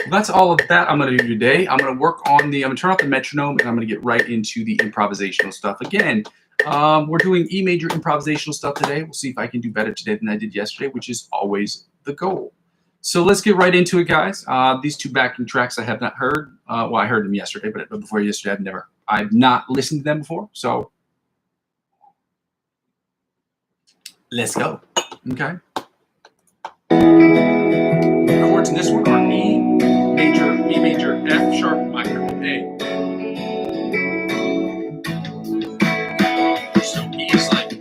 That's all of that I'm going to do today. I'm going to work on I'm going to turn off the metronome and I'm going to get right into the improvisational stuff. Again, we're doing E major improvisational stuff today. We'll see if I can do better today than I did yesterday, which is always the goal. So let's get right into it, guys. These two backing tracks I have not heard. Well, I heard them yesterday, but before yesterday, I've not listened to them before. So Let's go. Okay. The chords in this one are E major, F sharp minor, A. So E is like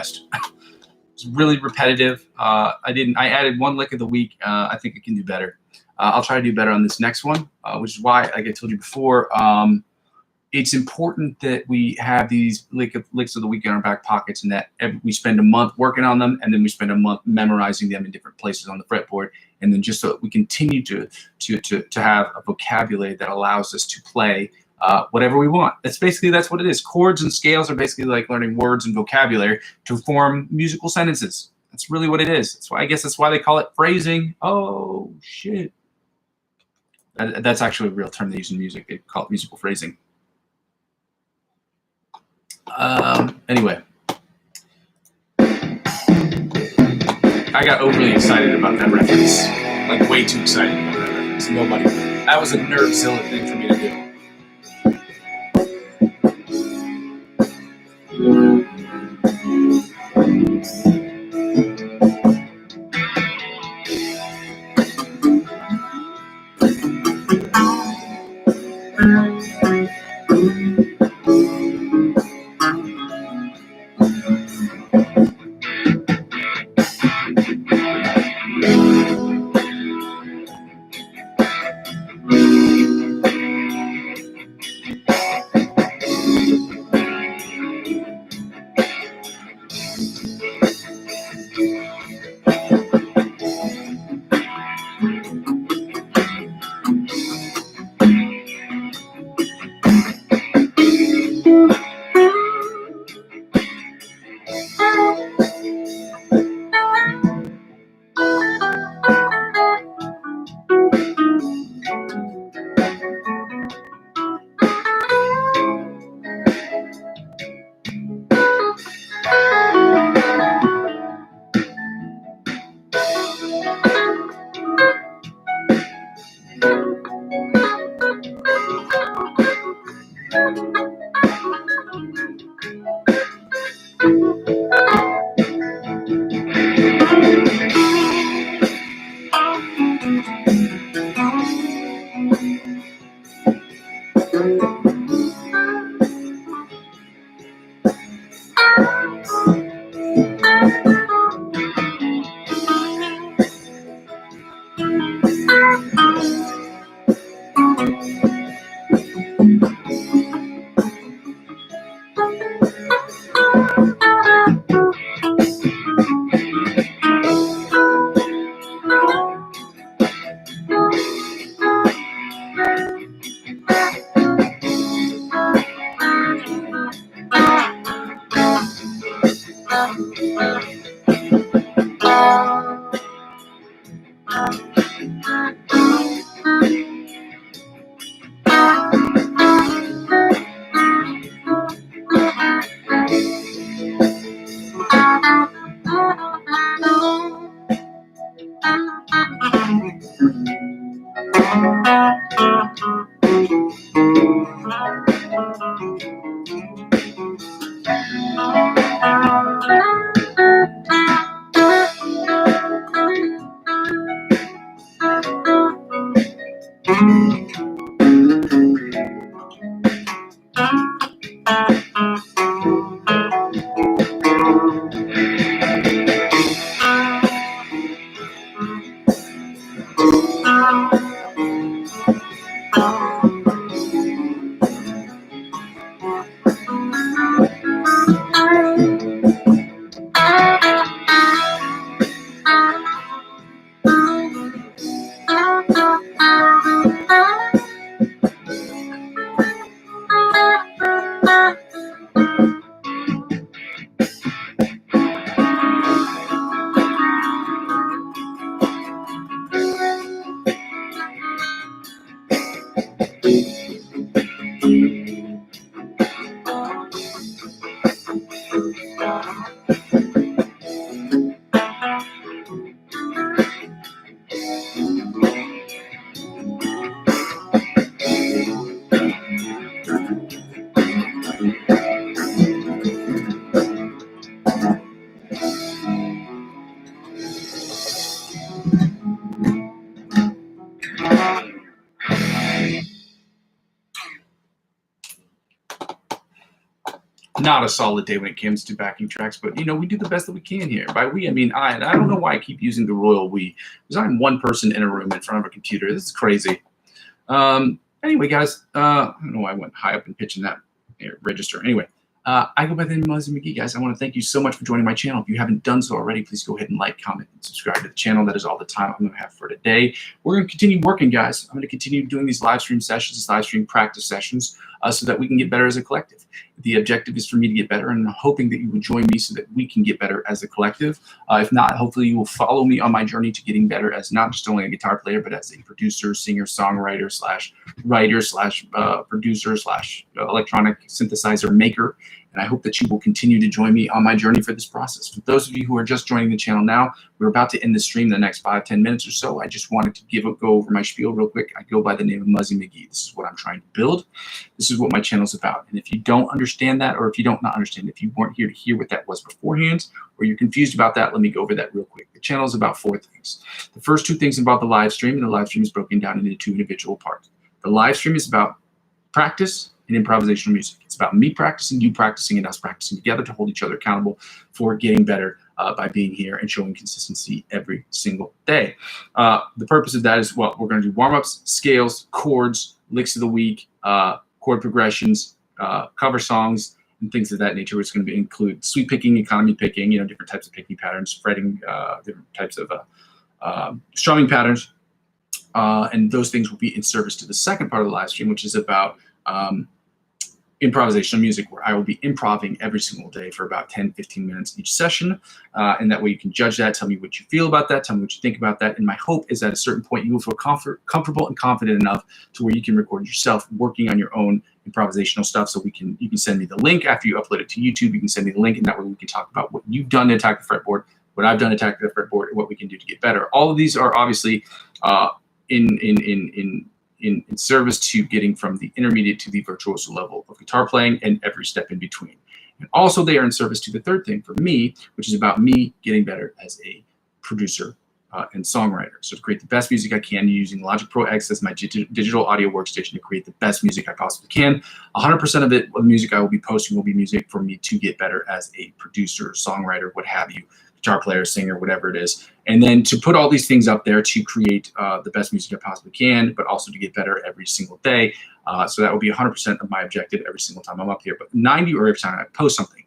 best. It's really repetitive. I added one lick of the week. I think I can do better. I'll try to do better on this next one, which is why, like I told you before, it's important that we have these licks of the week in our back pockets, and that we spend a month working on them, and then we spend a month memorizing them in different places on the fretboard, and then just so that we continue to have a vocabulary that allows us to play whatever we want. That's what it is. Chords and scales are basically like learning words and vocabulary to form musical sentences. That's really what it is. That's why they call it phrasing. Oh shit. That's actually a real term they use in music. They call it musical phrasing. Anyway, I got overly excited about that reference, like way too excited about that reference. That was a nerve-zilla thing for me to do. not a solid day when it comes to backing tracks, but you know, we do the best that we can here. By we, I mean I. And I don't know why I keep using the royal we, because I'm one person in a room in front of a computer. This is crazy. Anyway, guys, I don't know why I went high up in pitch in that register. Anyway, I go by the name of Muzzy McGee, guys. I want to thank you so much for joining my channel. If you haven't done so already, please go ahead and like, comment, and subscribe to the channel. That is all the time I'm going to have for today. We're going to continue working, guys. I'm going to continue doing these live stream sessions, these live stream practice sessions, so that we can get better as a collective. The objective is for me to get better, and I'm hoping that you will join me so that we can get better as a collective. If not, hopefully you will follow me on my journey to getting better as not just only a guitar player, but as a producer, singer, songwriter, slash writer, slash producer, slash electronic synthesizer maker. And I hope that you will continue to join me on my journey for this process. For those of you who are just joining the channel now, we're about to end the stream in the next 5-10 minutes or so. I just wanted to go over my spiel real quick. I go by the name of Muzzy McGee. This is what I'm trying to build. This is what my channel is about. And if you don't understand that, or if you don't not understand, if you weren't here to hear what that was beforehand, or you're confused about that, let me go over that real quick. The channel is about 4 things. The first 2 things involve the live stream, and the live stream is broken down into 2 individual parts. The live stream is about practice and improvisational music. It's about me practicing, you practicing, and us practicing together to hold each other accountable for getting better by being here and showing consistency every single day. The purpose of that is, well, we're going to do warm-ups, scales, chords, licks of the week, chord progressions, cover songs, and things of that nature. It's going to include sweep picking, economy picking, you know, different types of picking patterns, fretting, different types of strumming patterns. And those things will be in service to the second part of the live stream, which is about improvisational music, where I will be improving every single day for about 10-15 minutes each session. And that way you can judge that, tell me what you feel about that, tell me what you think about that. And my hope is at a certain point you will feel comfortable and confident enough to where you can record yourself working on your own improvisational stuff. So you can send me the link after you upload it to YouTube. You can send me the link, and that way we can talk about what you've done to attack the fretboard, what I've done to attack the fretboard, and what we can do to get better. All of these are obviously in service to getting from the intermediate to the virtuoso level of guitar playing and every step in between. And also they are in service to the third thing for me, which is about me getting better as a producer and songwriter. So to create the best music I can using Logic Pro X as my digital audio workstation to create the best music I possibly can. 100% of it, the music I will be posting will be music for me to get better as a producer, songwriter, what have you, guitar player, singer, whatever it is. And then to put all these things up there to create the best music I possibly can, but also to get better every single day. So that will be 100% of my objective every single time I'm up here. But or every time I post something,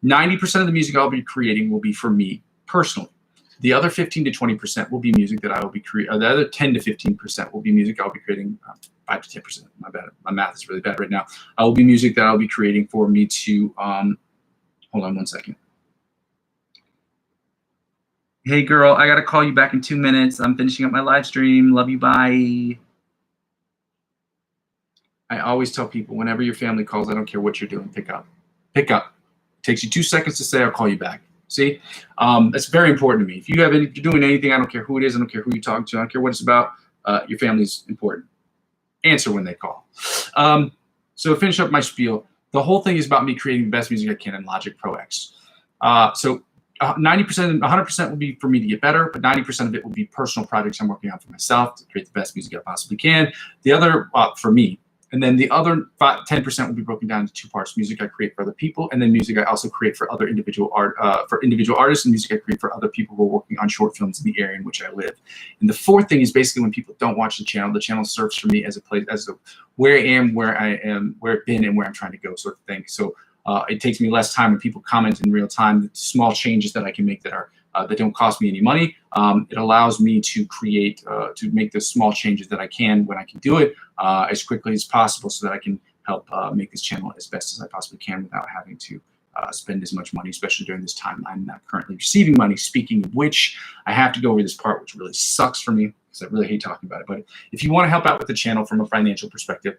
90% of the music I'll be creating will be for me personally. The other 15 to 20% will be music that I will be creating. The other 10 to 15% will be music I'll be creating. 5 to 10%. My bad. My math is really bad right now. I will be music that I'll be creating for me to. Hold on 1 second. Hey girl, I gotta call you back in 2 minutes. I'm finishing up my live stream. Love you, bye. I always tell people, whenever your family calls, I don't care what you're doing, pick up. Pick up. It takes you 2 seconds to say, I'll call you back. See, that's very important to me. If you're doing anything, I don't care who it is, I don't care who you're talking to, I don't care what it's about, your family's important. Answer when they call. So to finish up my spiel, the whole thing is about me creating the best music I can in Logic Pro X. So 90%, 100% will be for me to get better, but 90% of it will be personal projects I'm working on for myself to create the best music I possibly can. The other, for me, and then the other 10% will be broken down into 2 parts: music I create for other people, and then music I also create for other individual artists, and music I create for other people who are working on short films in the area in which I live. And the fourth thing is basically when people don't watch the channel serves for me as a place, where I am, where I've been, and where I'm trying to go, sort of thing. So it takes me less time when people comment in real time. The small changes that I can make that don't cost me any money. It allows me to to make the small changes that I can when I can do it as quickly as possible, so that I can help make this channel as best as I possibly can without having to spend as much money, especially during this time I'm not currently receiving money. Speaking of which, I have to go over this part, which really sucks for me because I really hate talking about it. But if you want to help out with the channel from a financial perspective,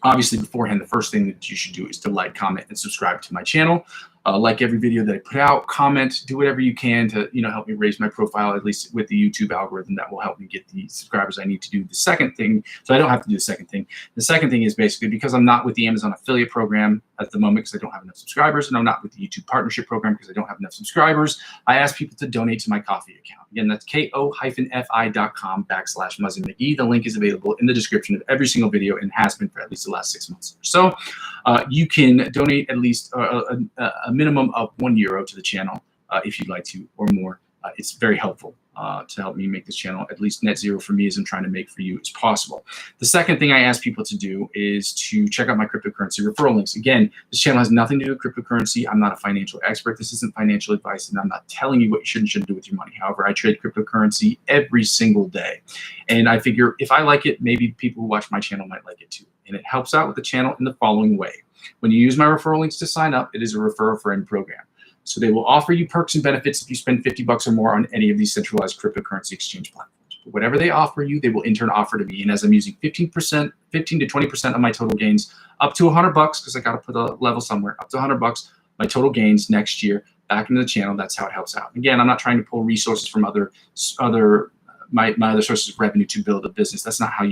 obviously beforehand, the first thing that you should do is to like, comment, and subscribe to my channel. like every video that I put out, comment, do whatever you can to help me raise my profile, at least with the YouTube algorithm. That will help me get the subscribers I need to do the second thing. So I don't have to do the second thing. The second thing is basically because I'm not with the Amazon affiliate program at the moment because I don't have enough subscribers, and I'm not with the YouTube partnership program because I don't have enough subscribers. I ask people to donate to my Ko-fi account. Again, that's ko-fi.com/Muzzy McGee. The link is available in the description of every single video and has been for at least the last 6 months or so. You can donate at least a minimum of €1 to the channel if you'd like to, or more. It's very helpful to help me make this channel at least net zero for me as I'm trying to make for you as possible. The second thing I ask people to do is to check out my cryptocurrency referral links. Again, this channel has nothing to do with cryptocurrency. I'm not a financial expert. This isn't financial advice, and I'm not telling you what you should and shouldn't do with your money. However, I trade cryptocurrency every single day. And I figure if I like it, maybe people who watch my channel might like it too. And it helps out with the channel in the following way. When you use my referral links to sign up, it is a refer a friend program. So they will offer you perks and benefits if you spend $50 or more on any of these centralized cryptocurrency exchange platforms. But whatever they offer you, they will in turn offer to me. And as I'm using 15 to 20% of my total gains, up to $100, because I got to put a level somewhere, up to $100, my total gains next year back into the channel. That's how it helps out. Again, I'm not trying to pull resources from my other sources of revenue to build a business. That's not how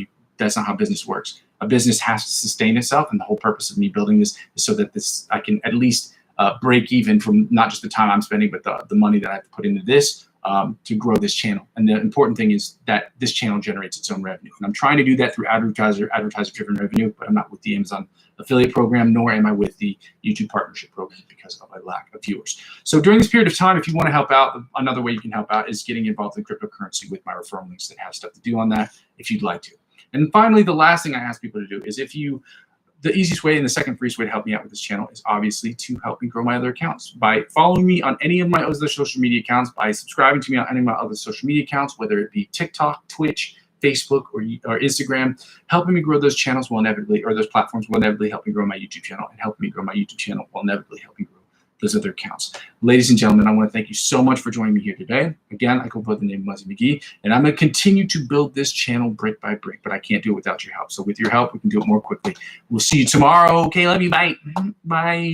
business works. A business has to sustain itself, and the whole purpose of me building this is so that I can at least break even from not just the time I'm spending, but the money that I have to put into this to grow this channel. And the important thing is that this channel generates its own revenue. And I'm trying to do that through advertiser-driven revenue, but I'm not with the Amazon affiliate program, nor am I with the YouTube partnership program because of a lack of viewers. So during this period of time, if you want to help out, another way you can help out is getting involved in cryptocurrency with my referral links that have stuff to do on that if you'd like to. And finally, the last thing I ask people to do is the easiest way and the second freest way to help me out with this channel is obviously to help me grow my other accounts by following me on any of my other social media accounts, by subscribing to me on any of my other social media accounts, whether it be TikTok, Twitch, Facebook, or Instagram. Helping me grow those channels will inevitably, or those platforms will inevitably help me grow my YouTube channel, and helping me grow my YouTube channel will inevitably help me grow those other accounts. Ladies and gentlemen, I want to thank you so much for joining me here today. Again, I go by the name Muzzy McGee, and I'm going to continue to build this channel brick by brick, but I can't do it without your help. So with your help, we can do it more quickly. We'll see you tomorrow. Okay, love you. Bye. Bye.